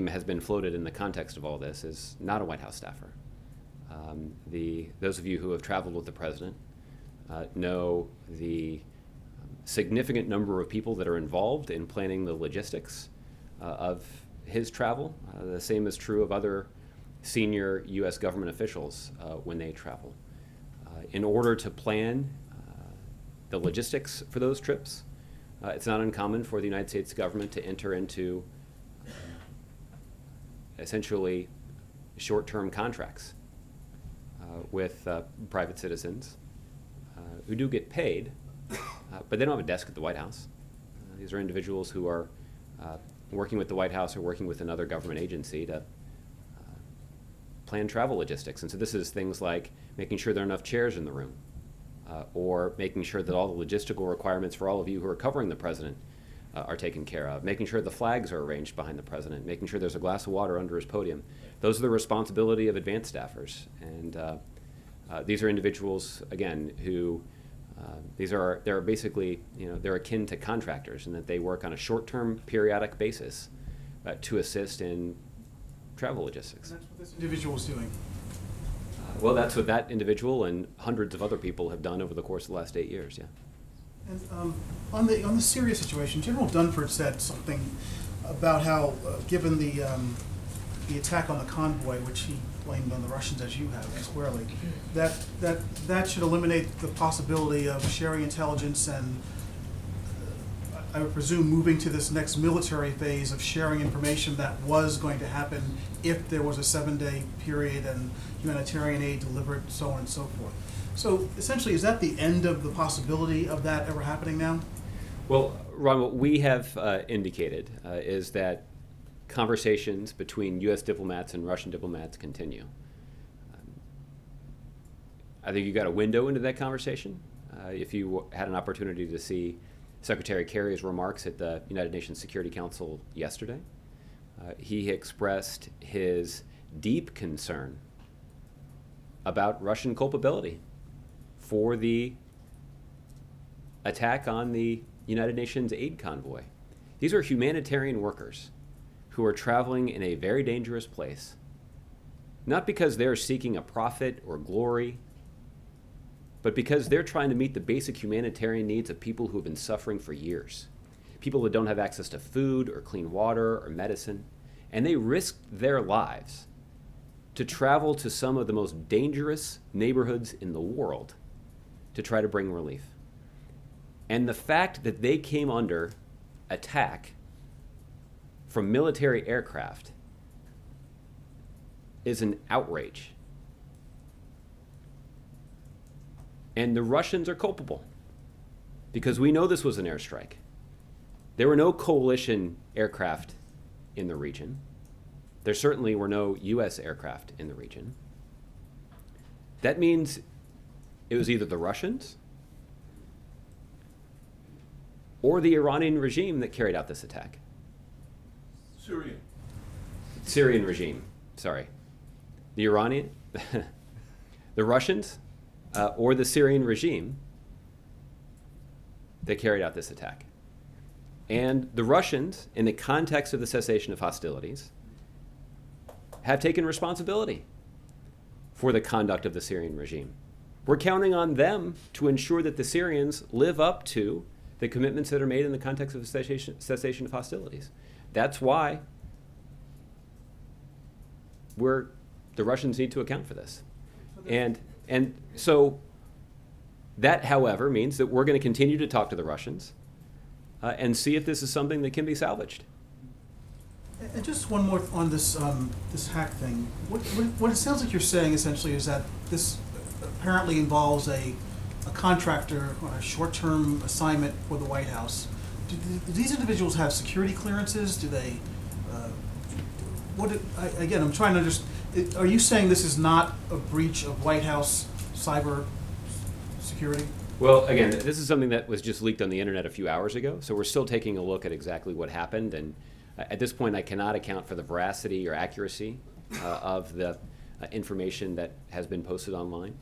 has been floated in the context of all this is not a White House staffer. Those of you who have traveled with the president know the significant number of people that are involved in planning the logistics of his travel. The same is true of other senior U.S. government officials when they travel. In order to plan the logistics for those trips, it's not uncommon for the United States government to enter into essentially short-term contracts with private citizens who do get paid, but they don't have a desk at the White House. These are individuals who are working with the White House or working with another government agency to plan travel logistics. And so this is things like making sure there are enough chairs in the room, or making sure that all the logistical requirements for all of you who are covering the president are taken care of, making sure the flags are arranged behind the president, making sure there's a glass of water under his podium. Those are the responsibility of advanced staffers. And these are individuals, again, who they're basically, they're akin to contractors in that they work on a short-term periodic basis to assist in travel logistics. And that's what this individual was doing. Well, that's what that individual and hundreds of other people have done over the course of the last 8 years, yeah. And on the Syria situation, General Dunford said something about how, given the attack on the convoy, which he blamed on the Russians, as you have squarely, that should eliminate the possibility of sharing intelligence and, I would presume, moving to this next military phase of sharing information that was going to happen if there was a 7-day period and humanitarian aid delivered, so on and so forth. So essentially, is that the end of the possibility of that ever happening now? Well, Ron, what we have indicated is that conversations between U.S. diplomats and Russian diplomats continue. I think you got a window into that conversation. If you had an opportunity to see Secretary Kerry's remarks at the United Nations Security Council yesterday, he expressed his deep concern about Russian culpability for the attack on the United Nations aid convoy. These are humanitarian workers who are traveling in a very dangerous place, not because they're seeking a profit or glory, but because they're trying to meet the basic humanitarian needs of people who have been suffering for years, people that don't have access to food or clean water or medicine, and they risked their lives to travel to some of the most dangerous neighborhoods in the world to try to bring relief. And the fact that they came under attack from military aircraft is an outrage. And the Russians are culpable because we know this was an airstrike. There were no coalition aircraft in the region. There certainly were no U.S. aircraft in the region. That means it was either the Russians or the Iranian regime that carried out this attack. Syrian regime, sorry. The Iranian, the Russians, or the Syrian regime that carried out this attack. And the Russians, in the context of the cessation of hostilities, have taken responsibility for the conduct of the Syrian regime. We're counting on them to ensure that the Syrians live up to the commitments that are made in the context of the cessation of hostilities. That's why the Russians need to account for this. And so that, however, means that we're going to continue to talk to the Russians and see if this is something that can be salvaged. And just one more on this this hack thing. What it sounds like you're saying essentially is that this apparently involves a contractor on a short-term assignment for the White House. Do these individuals have security clearances? Do they? Again, I'm trying to just. Are you saying this is not a breach of White House cyber security? Well, again, this is something that was just leaked on the internet a few hours ago, so we're still taking a look at exactly what happened. And at this point, I cannot account for the veracity or accuracy of the information that has been posted online.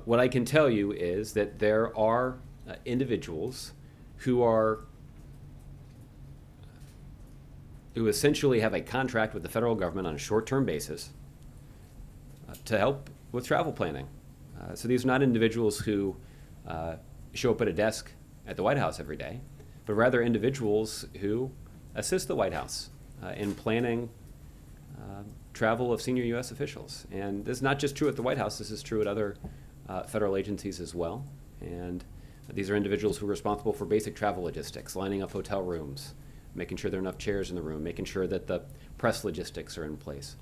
What I can tell you is that there are individuals who essentially have a contract with the federal government on a short-term basis to help with travel planning. So these are not individuals who show up at a desk at the White House every day, but rather individuals who assist the White House in planning travel of senior U.S. officials. And this is not just true at the White House, this is true at other federal agencies as well. And these are individuals who are responsible for basic travel logistics, lining up hotel rooms, making sure there are enough chairs in the room, making sure that the press logistics are in place.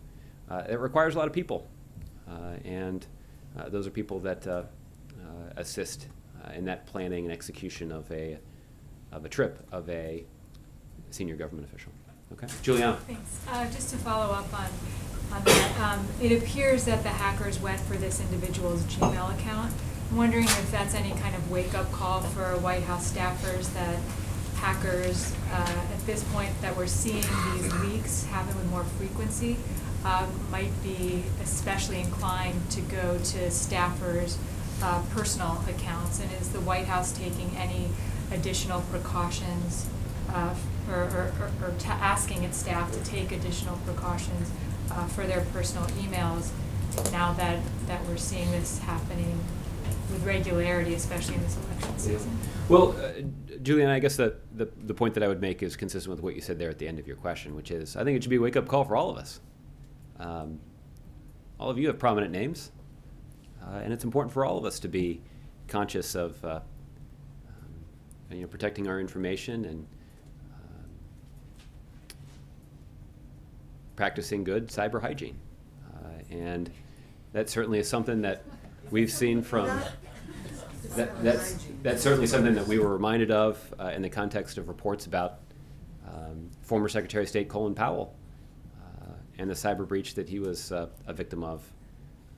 It requires a lot of people, and those are people that assist in that planning and execution of a trip of a senior government official. Okay, Juliana. Thanks. Just to follow up on that, it appears that the hackers went for this individual's Gmail account. I'm wondering if that's any kind of wake-up call for White House staffers that hackers, at this point that we're seeing these leaks happen with more frequency, might be especially inclined to go to staffers' personal accounts. And is the White House taking any additional precautions or asking its staff to take additional precautions for their personal emails now that we're seeing this happening with regularity, especially in this election season? Well, Julian, I guess the point that I would make is consistent with what you said there at the end of your question, which is I think it should be a wake-up call for all of us. All of you have prominent names, and it's important for all of us to be conscious of protecting our information and practicing good cyber hygiene. And that certainly is something that we've seen from that's certainly something that we were reminded of in the context of reports about former Secretary of State Colin Powell and the cyber breach that he was a victim of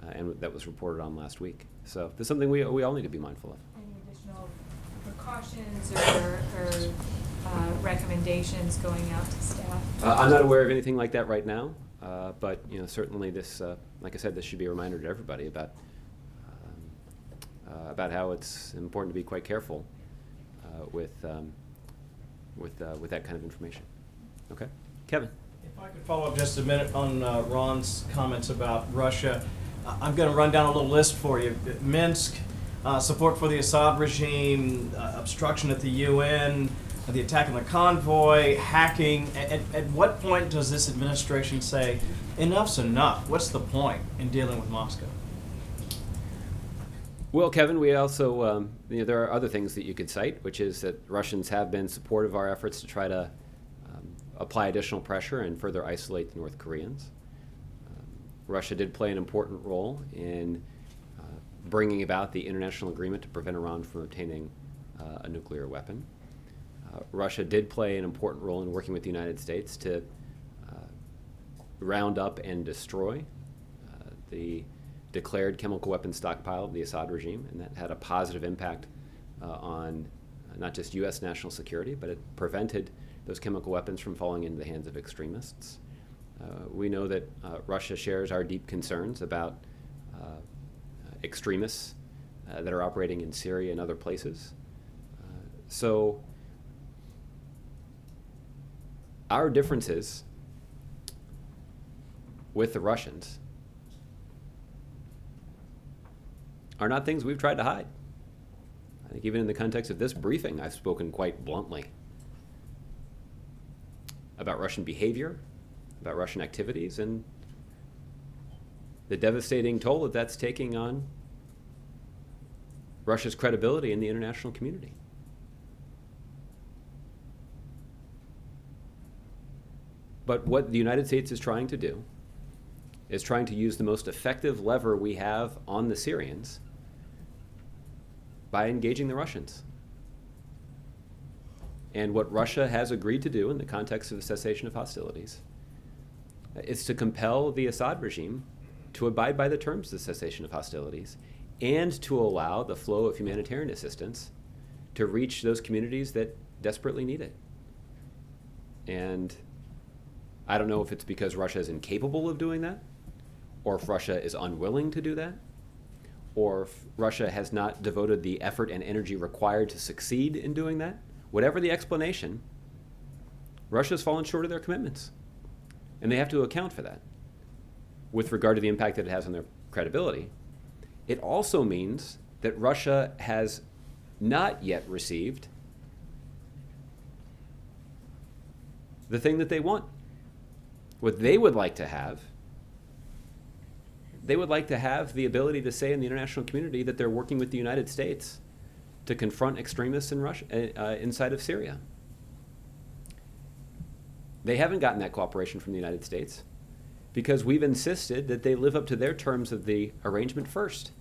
and that was reported on last week. So there's something we all need to be mindful of. Any additional precautions or recommendations going out to staff? I'm not aware of anything like that right now, but certainly this, like I said, this should be a reminder to everybody about how it's important to be quite careful with that kind of information. Okay, Kevin. If I could follow up just a minute on Ron's comments about Russia. I'm going to run down a little list for you. Minsk, support for the Assad regime, obstruction at the UN, the attack on the convoy, hacking. At what point does this administration say, enough's enough? What's the point in dealing with Moscow? Well, Kevin, we also, there are other things that you could cite, which is that Russians have been supportive of our efforts to try to apply additional pressure and further isolate the North Koreans. Russia did play an important role in bringing about the international agreement to prevent Iran from obtaining a nuclear weapon. Russia did play an important role in working with the United States to round up and destroy the declared chemical weapons stockpile of the Assad regime, and that had a positive impact on not just U.S. national security, but it prevented those chemical weapons from falling into the hands of extremists. We know that Russia shares our deep concerns about extremists that are operating in Syria and other places. So our differences with the Russians are not things we've tried to hide. I think even in the context of this briefing, I've spoken quite bluntly about Russian behavior, about Russian activities, and the devastating toll that that's taking on Russia's credibility in the international community. But what the United States is trying to do is trying to use the most effective lever we have on the Syrians by engaging the Russians. And what Russia has agreed to do in the context of the cessation of hostilities is to compel the Assad regime to abide by the terms of the cessation of hostilities and to allow the flow of humanitarian assistance to reach those communities that desperately need it. And I don't know if it's because Russia is incapable of doing that, or if Russia is unwilling to do that, or if Russia has not devoted the effort and energy required to succeed in doing that. Whatever the explanation, Russia's fallen short of their commitments. And they have to account for that with regard to the impact that it has on their credibility. It also means that Russia has not yet received the thing that they want. What they would like to have, they would like to have the ability to say in the international community that they're working with the United States to confront extremists in Russia, inside of Syria. They haven't gotten that cooperation from the United States because we've insisted that they live up to their terms of the arrangement first,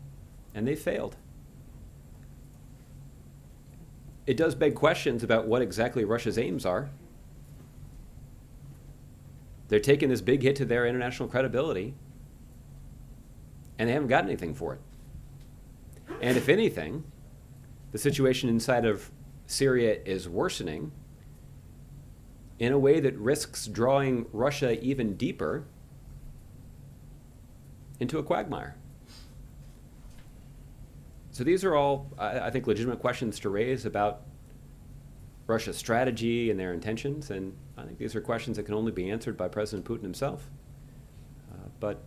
and they failed. It does beg questions about what exactly Russia's aims are. They're taking this big hit to their international credibility, and they haven't got anything for it. And if anything, the situation inside of Syria is worsening in a way that risks drawing Russia even deeper into a quagmire. So these are all, I think, legitimate questions to raise about Russia's strategy and their intentions, and I think these are questions that can only be answered by President Putin himself. But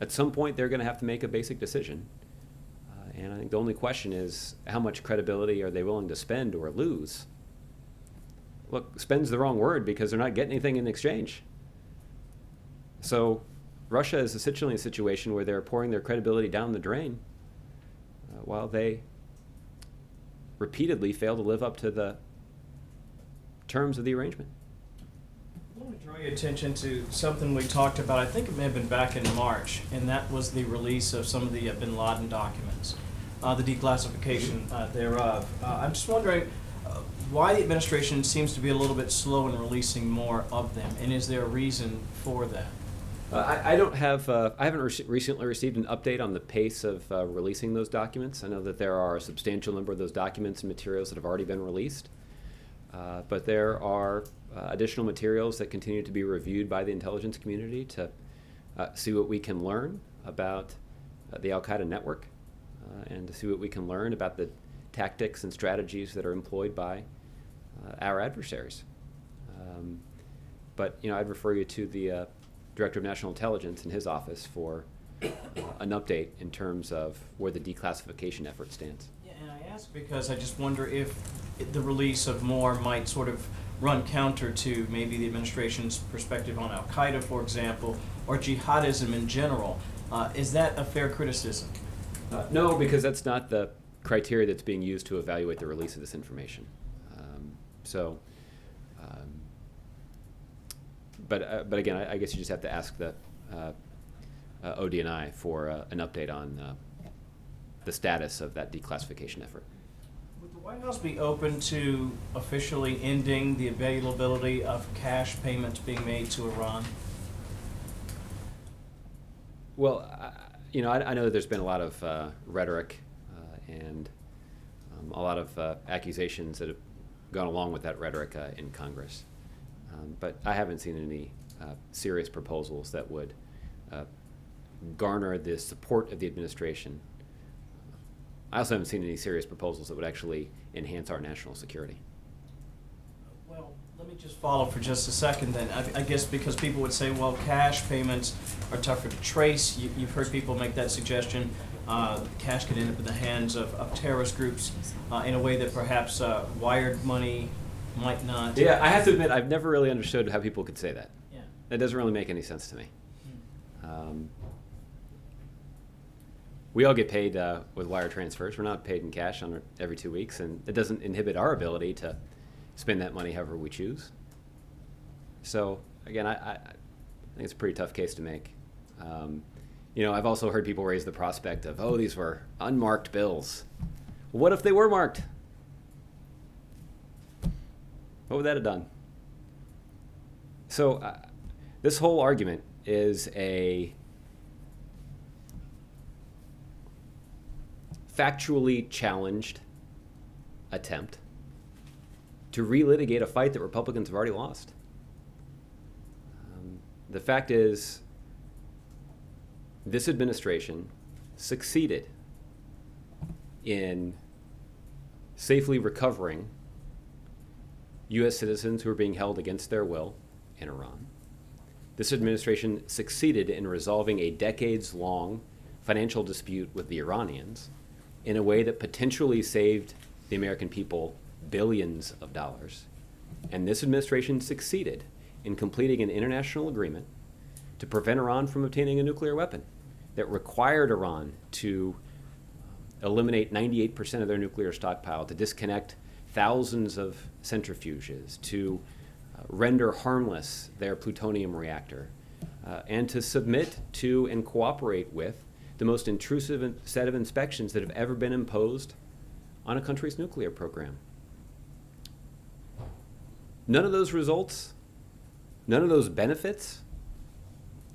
at some point, they're going to have to make a basic decision. And I think the only question is, how much credibility are they willing to spend or lose? Look, spend's the wrong word because they're not getting anything in exchange. So Russia is essentially in a situation where they're pouring their credibility down the drain while they repeatedly fail to live up to the terms of the arrangement. I want to draw your attention to something we talked about, I think it may have been back in March, and that was the release of some of the bin Laden documents, the declassification thereof. I'm just wondering why the administration seems to be a little bit slow in releasing more of them, and is there a reason for that? I don't have, I haven't recently received an update on the pace of releasing those documents. I know that there are a substantial number of those documents and materials that have already been released. But there are additional materials that continue to be reviewed by the intelligence community to see what we can learn about the Al-Qaeda network and to see what we can learn about the tactics and strategies that are employed by our adversaries. But I'd refer you to the Director of National Intelligence in his office for an update in terms of where the declassification effort stands. Yeah, and I ask because I just wonder if the release of more might sort of run counter to maybe the administration's perspective on Al-Qaeda, for example, or jihadism in general. Is that a fair criticism? No, because that's not the criteria that's being used to evaluate the release of this information. But again, I guess you just have to ask the ODNI for an update on the status of that declassification effort. Would the White House be open to officially ending the availability of cash payments being made to Iran? Well, I know that there's been a lot of rhetoric and a lot of accusations that have gone along with that rhetoric in Congress. But I haven't seen any serious proposals that would garner the support of the administration. I also haven't seen any serious proposals that would actually enhance our national security. Well, let me just follow for just a second then. I guess because people would say, well, cash payments are tougher to trace. You've heard people make that suggestion. Cash could end up in the hands of terrorist groups in a way that perhaps wired money might not. Yeah, I have to admit, I've never really understood how people could say that. Yeah. That doesn't really make any sense to me. We all get paid with wire transfers. We're not paid in cash every 2 weeks, and it doesn't inhibit our ability to spend that money however we choose. So again, I think it's a pretty tough case to make. I've also heard people raise the prospect of, oh, these were unmarked bills. Well, what if they were marked? What would that have done? So this whole argument is a factually challenged attempt to relitigate a fight that Republicans have already lost. The fact is, this administration succeeded in safely recovering U.S. citizens who are being held against their will in Iran. This administration succeeded in resolving a decades-long financial dispute with the Iranians in a way that potentially saved the American people billions of dollars. And this administration succeeded in completing an international agreement to prevent Iran from obtaining a nuclear weapon that required Iran to eliminate 98% of their nuclear stockpile, to disconnect thousands of centrifuges, to render harmless their plutonium reactor, and to submit to and cooperate with the most intrusive set of inspections that have ever been imposed on a country's nuclear program. None of those results, none of those benefits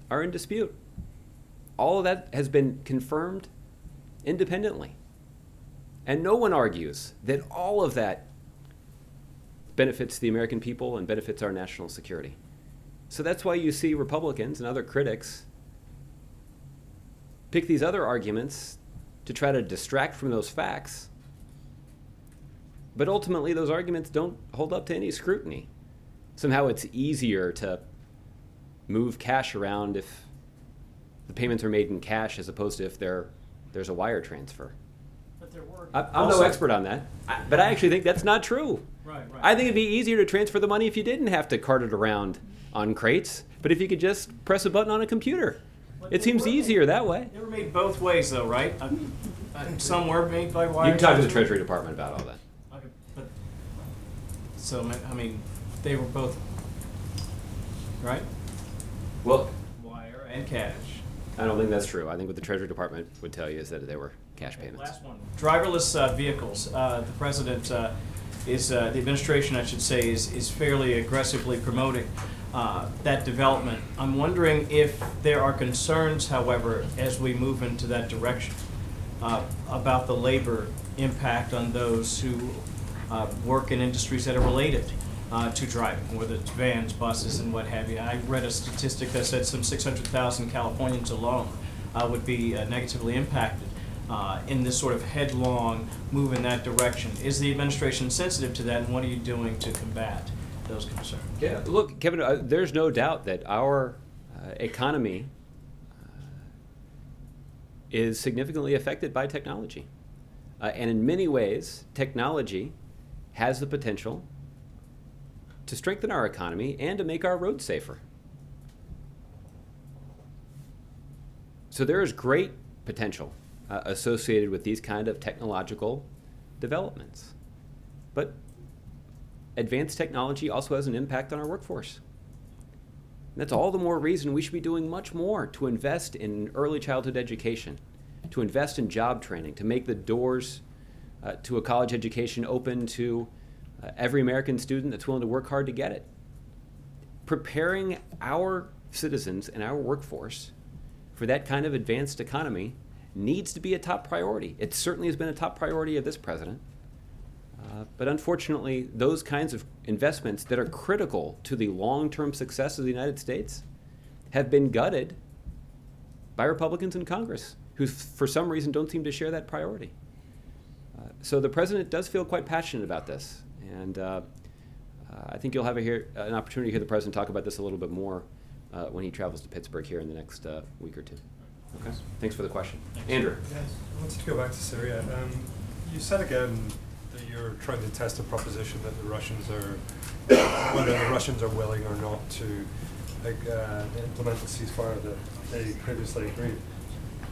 are in dispute. All of that has been confirmed independently. And no one argues that all of that benefits the American people and benefits our national security. So that's why you see Republicans and other critics pick these other arguments to try to distract from those facts. But ultimately, those arguments don't hold up to any scrutiny. Somehow it's easier to move cash around if the payments are made in cash as opposed to if there's a wire transfer. But there were I'm no expert on that, but I actually think that's not true. Right. I think it'd be easier to transfer the money if you didn't have to cart it around on crates, but if you could just press a button on a computer. It seems easier that way. They were made both ways, though, right? Some were made by wire. You can talk to the transfer. Treasury Department about all that. Okay, but so I mean, they were both, right? Well, Wire and cash. I don't think that's true. I think what the Treasury Department would tell you is that they were cash payments. Last one. Driverless vehicles. The president the administration, I should say, is fairly aggressively promoting that development. I'm wondering if there are concerns, however, as we move into that direction, about the labor impact on those who work in industries that are related to driving, whether it's vans, buses, and what have you. I read a statistic that said some 600,000 Californians alone would be negatively impacted in this sort of headlong move in that direction. Is the administration sensitive to that, and what are you doing to combat those concerns? Yeah, look, Kevin, there's no doubt that our economy is significantly affected by technology. And in many ways, technology has the potential to strengthen our economy and to make our roads safer. So there is great potential associated with these kind of technological developments. But advanced technology also has an impact on our workforce. And that's all the more reason we should be doing much more to invest in early childhood education, to invest in job training, to make the doors to a college education open to every American student that's willing to work hard to get it. Preparing our citizens and our workforce for that kind of advanced economy needs to be a top priority. It certainly has been a top priority of this president. But unfortunately, those kinds of investments that are critical to the long-term success of the United States have been gutted by Republicans in Congress, who for some reason don't seem to share that priority. So the president does feel quite passionate about this. And I think you'll have an opportunity to hear the president talk about this a little bit more when he travels to Pittsburgh here in the next week or two. Okay. Thanks for the question. Andrew. Yes, I wanted to go back to Syria. You said again that you're trying to test the proposition that the Russians are, whether the Russians are willing or not to implement the ceasefire that they previously agreed.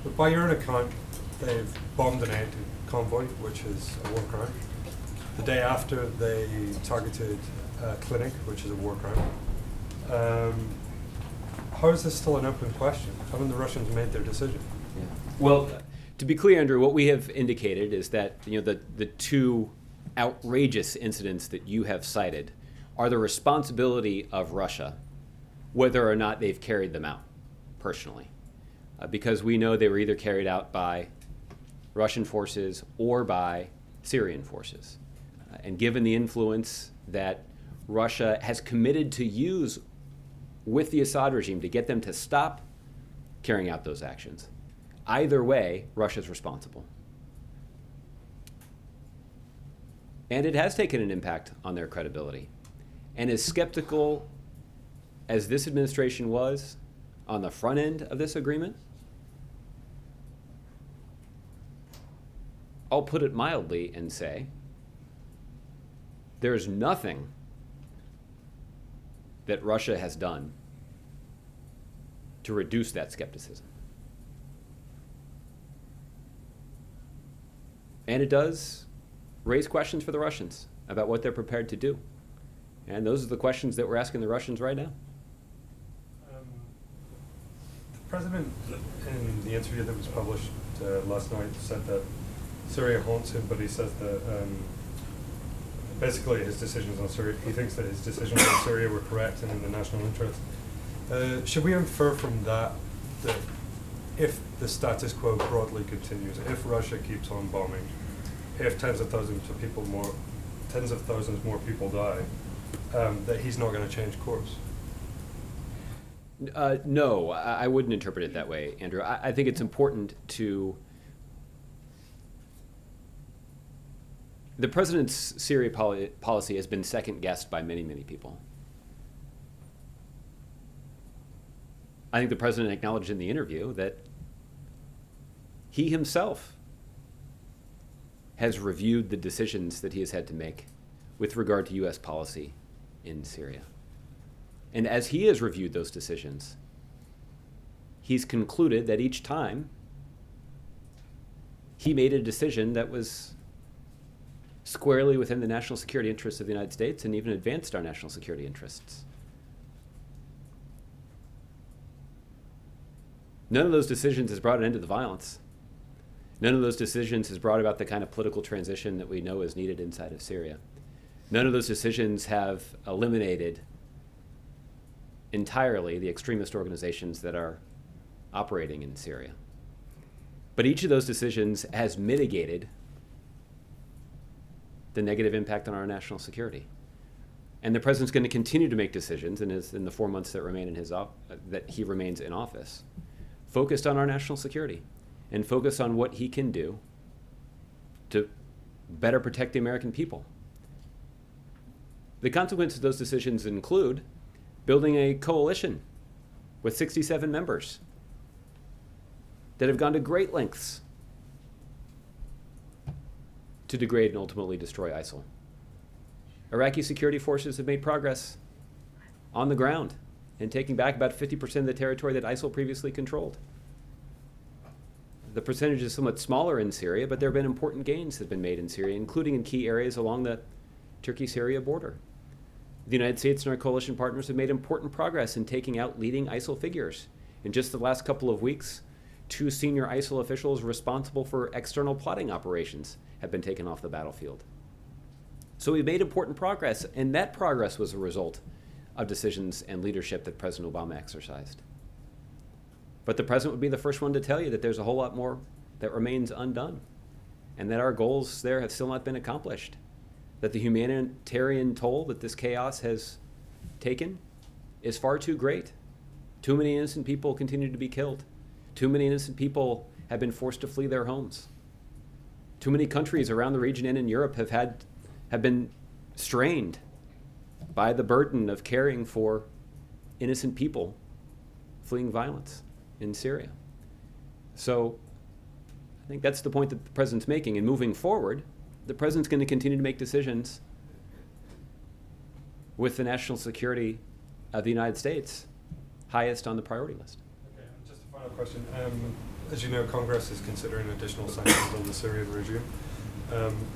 But by your own account, they've bombed an aid convoy, which is a war crime. The day after, they targeted a clinic, which is a war crime. How is this still an open question? Haven't the Russians made their decision? Yeah. Well, to be clear, Andrew, what we have indicated is that the two outrageous incidents that you have cited are the responsibility of Russia, whether or not they've carried them out personally. Because we know they were either carried out by Russian forces or by Syrian forces. And given the influence that Russia has committed to use with the Assad regime to get them to stop carrying out those actions, either way, Russia's responsible. And it has taken an impact on their credibility. And as skeptical as this administration was on the front end of this agreement, I'll put it mildly and say there's nothing that Russia has done to reduce that skepticism. And it does raise questions for the Russians about what they're prepared to do. And those are the questions that we're asking the Russians right now. The president, in the interview that was published last night, said that Syria haunts him, but he says that basically his decisions on Syria, he thinks that his decisions on Syria were correct and in the national interest. Should we infer from that that if the status quo broadly continues, if Russia keeps on bombing, if tens of thousands more people die, that he's not going to change course? No, I wouldn't interpret it that way, Andrew. I think it's important to... The president's Syria policy has been second-guessed by many, many people. I think the president acknowledged in the interview that he himself has reviewed the decisions that he has had to make with regard to U.S. policy in Syria. And as he has reviewed those decisions, he's concluded that each time he made a decision that was squarely within the national security interests of the United States and even advanced our national security interests. None of those decisions has brought an end to the violence. None of those decisions has brought about the kind of political transition that we know is needed inside of Syria. None of those decisions have eliminated entirely the extremist organizations that are operating in Syria. But each of those decisions has mitigated the negative impact on our national security. And the president's going to continue to make decisions in the 4 months that remain in that he remains in office, focused on our national security and focused on what he can do to better protect the American people. The consequences of those decisions include building a coalition with 67 members that have gone to great lengths to degrade and ultimately destroy ISIL. Iraqi security forces have made progress on the ground in taking back about 50% of the territory that ISIL previously controlled. The percentage is somewhat smaller in Syria, but there have been important gains that have been made in Syria, including in key areas along the Turkey-Syria border. The United States and our coalition partners have made important progress in taking out leading ISIL figures. In just the last couple of weeks, 2 senior ISIL officials responsible for external plotting operations have been taken off the battlefield. So we made important progress, and that progress was a result of decisions and leadership that President Obama exercised. But the president would be the first one to tell you that there's a whole lot more that remains undone, and that our goals there have still not been accomplished, that the humanitarian toll that this chaos has taken is far too great. Too many innocent people continue to be killed. Too many innocent people have been forced to flee their homes. Too many countries around the region and in Europe have been strained by the burden of caring for innocent people fleeing violence in Syria. So I think that's the point that the president's making. And moving forward, the president's going to continue to make decisions with the national security of the United States highest on the priority list. Okay, and just a final question. As you know, Congress is considering additional sanctions on the Syrian regime.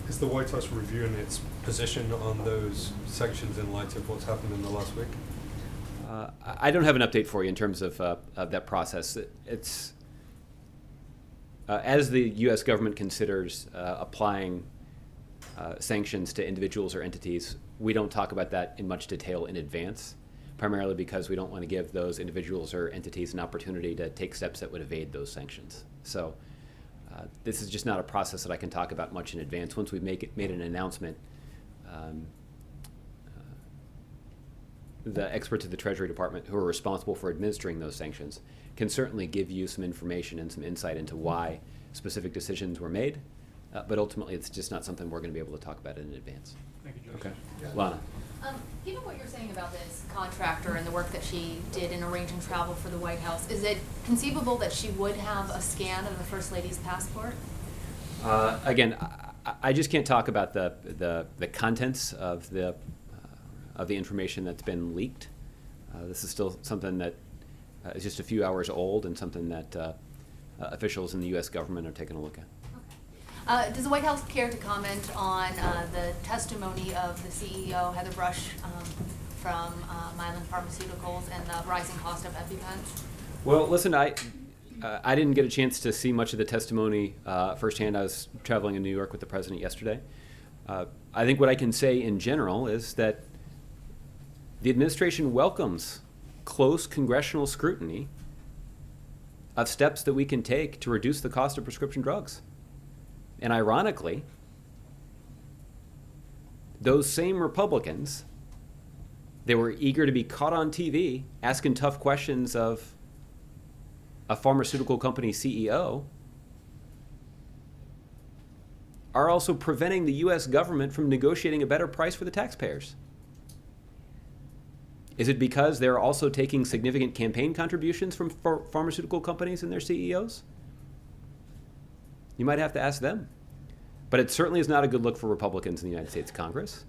Is the White House reviewing its position on those sanctions in light of what's happened in the last week? I don't have an update for you in terms of that process. It's as the U.S. government considers applying sanctions to individuals or entities, we don't talk about that in much detail in advance, primarily because we don't want to give those individuals or entities an opportunity to take steps that would evade those sanctions. So this is just not a process that I can talk about much in advance. Once we've made an announcement, the experts at the Treasury Department who are responsible for administering those sanctions can certainly give you some information and some insight into why specific decisions were made, but ultimately it's just not something we're going to be able to talk about in advance. Thank you, Judge. Okay. Lana. Given what you're saying about this contractor and the work that she did in arranging travel for the White House, is it conceivable that she would have a scan of the First Lady's passport? Again, I just can't talk about the contents of the information that's been leaked. This is still something that is just a few hours old and something that officials in the U.S. government are taking a look at. Does the White House care to comment on the testimony of the CEO, Heather Brush, from Mylan Pharmaceuticals and the rising cost of EpiPens? Well, listen, I didn't get a chance to see much of the testimony firsthand. I was traveling in New York with the president yesterday. I think what I can say in general is that the administration welcomes close congressional scrutiny of steps that we can take to reduce the cost of prescription drugs. And ironically, those same Republicans, they were eager to be caught on TV asking tough questions of a pharmaceutical company CEO, are also preventing the U.S. government from negotiating a better price for the taxpayers. Is it because they're also taking significant campaign contributions from pharmaceutical companies and their CEOs? You might have to ask them. But it certainly is not a good look for Republicans in the United States Congress.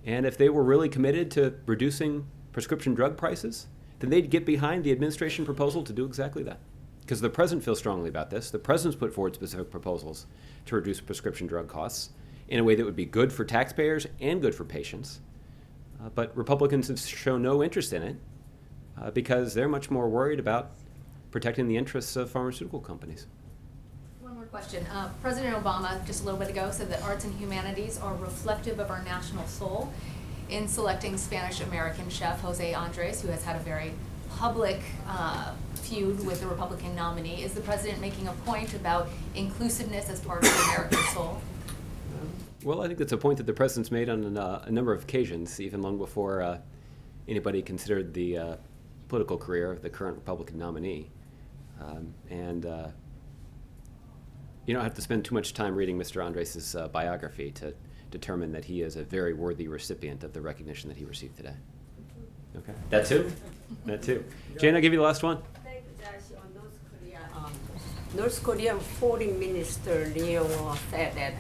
And if they were really committed to reducing prescription drug prices, then they'd get behind the administration proposal to do exactly that. Because the president feels strongly about this. The president's put forward specific proposals to reduce prescription drug costs in a way that would be good for taxpayers and good for patients. But Republicans have shown no interest in it because they're much more worried about protecting the interests of pharmaceutical companies. One more question. President Obama, just a little bit ago, said that arts and humanities are reflective of our national soul in selecting Spanish-American chef Jose Andres, who has had a very public feud with the Republican nominee. Is the president making a point about inclusiveness as part of the American soul? Well, I think that's a point that the president's made on a number of occasions, even long before anybody considered the political career of the current Republican nominee. You don't have to spend too much time reading Mr. Andres' biography to determine that he is a very worthy recipient of the recognition that he received today. Okay. That too? That too. Jane, I'll give you the last one. Thank you, Josh. On North Korea, North Korean Foreign Minister Lee Yong-ho said that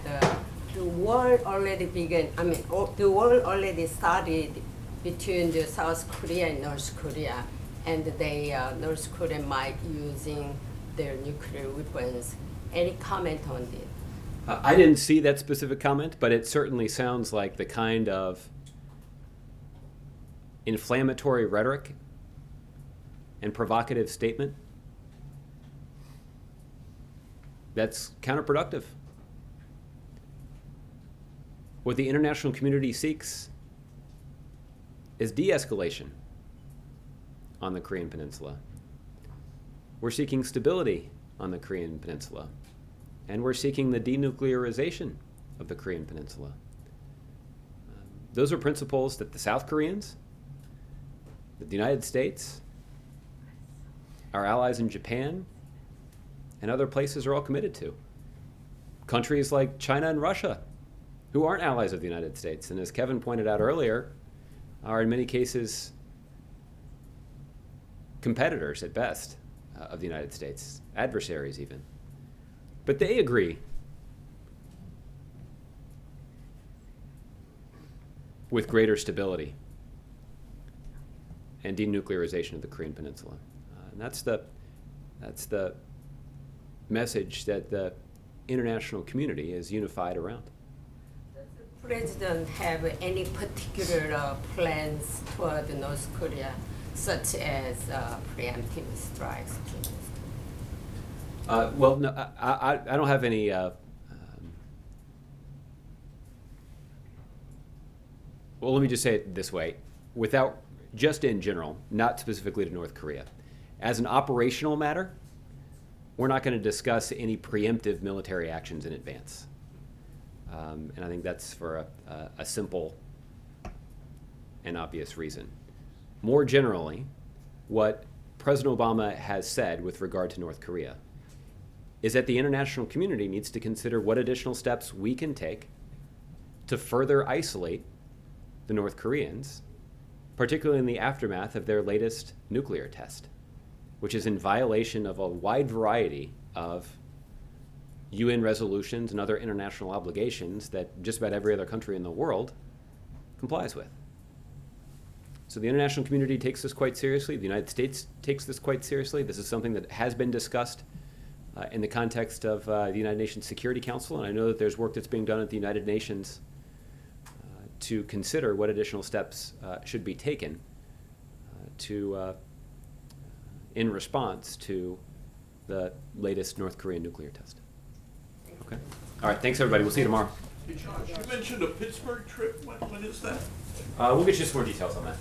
the war already began. The war already started between the South Korea and North Korea, and North Korea might using their nuclear weapons. Any comment on this? I didn't see that specific comment, but it certainly sounds like the kind of inflammatory rhetoric and provocative statement that's counterproductive. What the international community seeks is de-escalation on the Korean Peninsula. We're seeking stability on the Korean Peninsula. And we're seeking the denuclearization of the Korean Peninsula. Those are principles that the South Koreans, that the United States, our allies in Japan, and other places are all committed to. Countries like China and Russia, who aren't allies of the United States, and as Kevin pointed out earlier, are in many cases competitors at best of the United States, adversaries even. But they agree with greater stability and denuclearization of the Korean Peninsula. And that's the message that the international community is unified around. Does the president have any particular plans toward North Korea, such as preemptive strikes? Well, no, I don't have any. Well, let me just say it this way, without just in general, not specifically to North Korea. As an operational matter, we're not going to discuss any preemptive military actions in advance. And I think that's for a simple and obvious reason. More generally, what President Obama has said with regard to North Korea is that the international community needs to consider what additional steps we can take to further isolate the North Koreans, particularly in the aftermath of their latest nuclear test, which is in violation of a wide variety of UN resolutions and other international obligations that just about every other country in the world complies with. So the international community takes this quite seriously. The United States takes this quite seriously. This is something that has been discussed in the context of the United Nations Security Council, and I know that there's work that's being done at the United Nations to consider what additional steps should be taken in response to the latest North Korean nuclear test. Okay. All right. Thanks, everybody. We'll see you tomorrow. Hey, Josh, you mentioned a Pittsburgh trip. When is that? We'll get you some more details on that.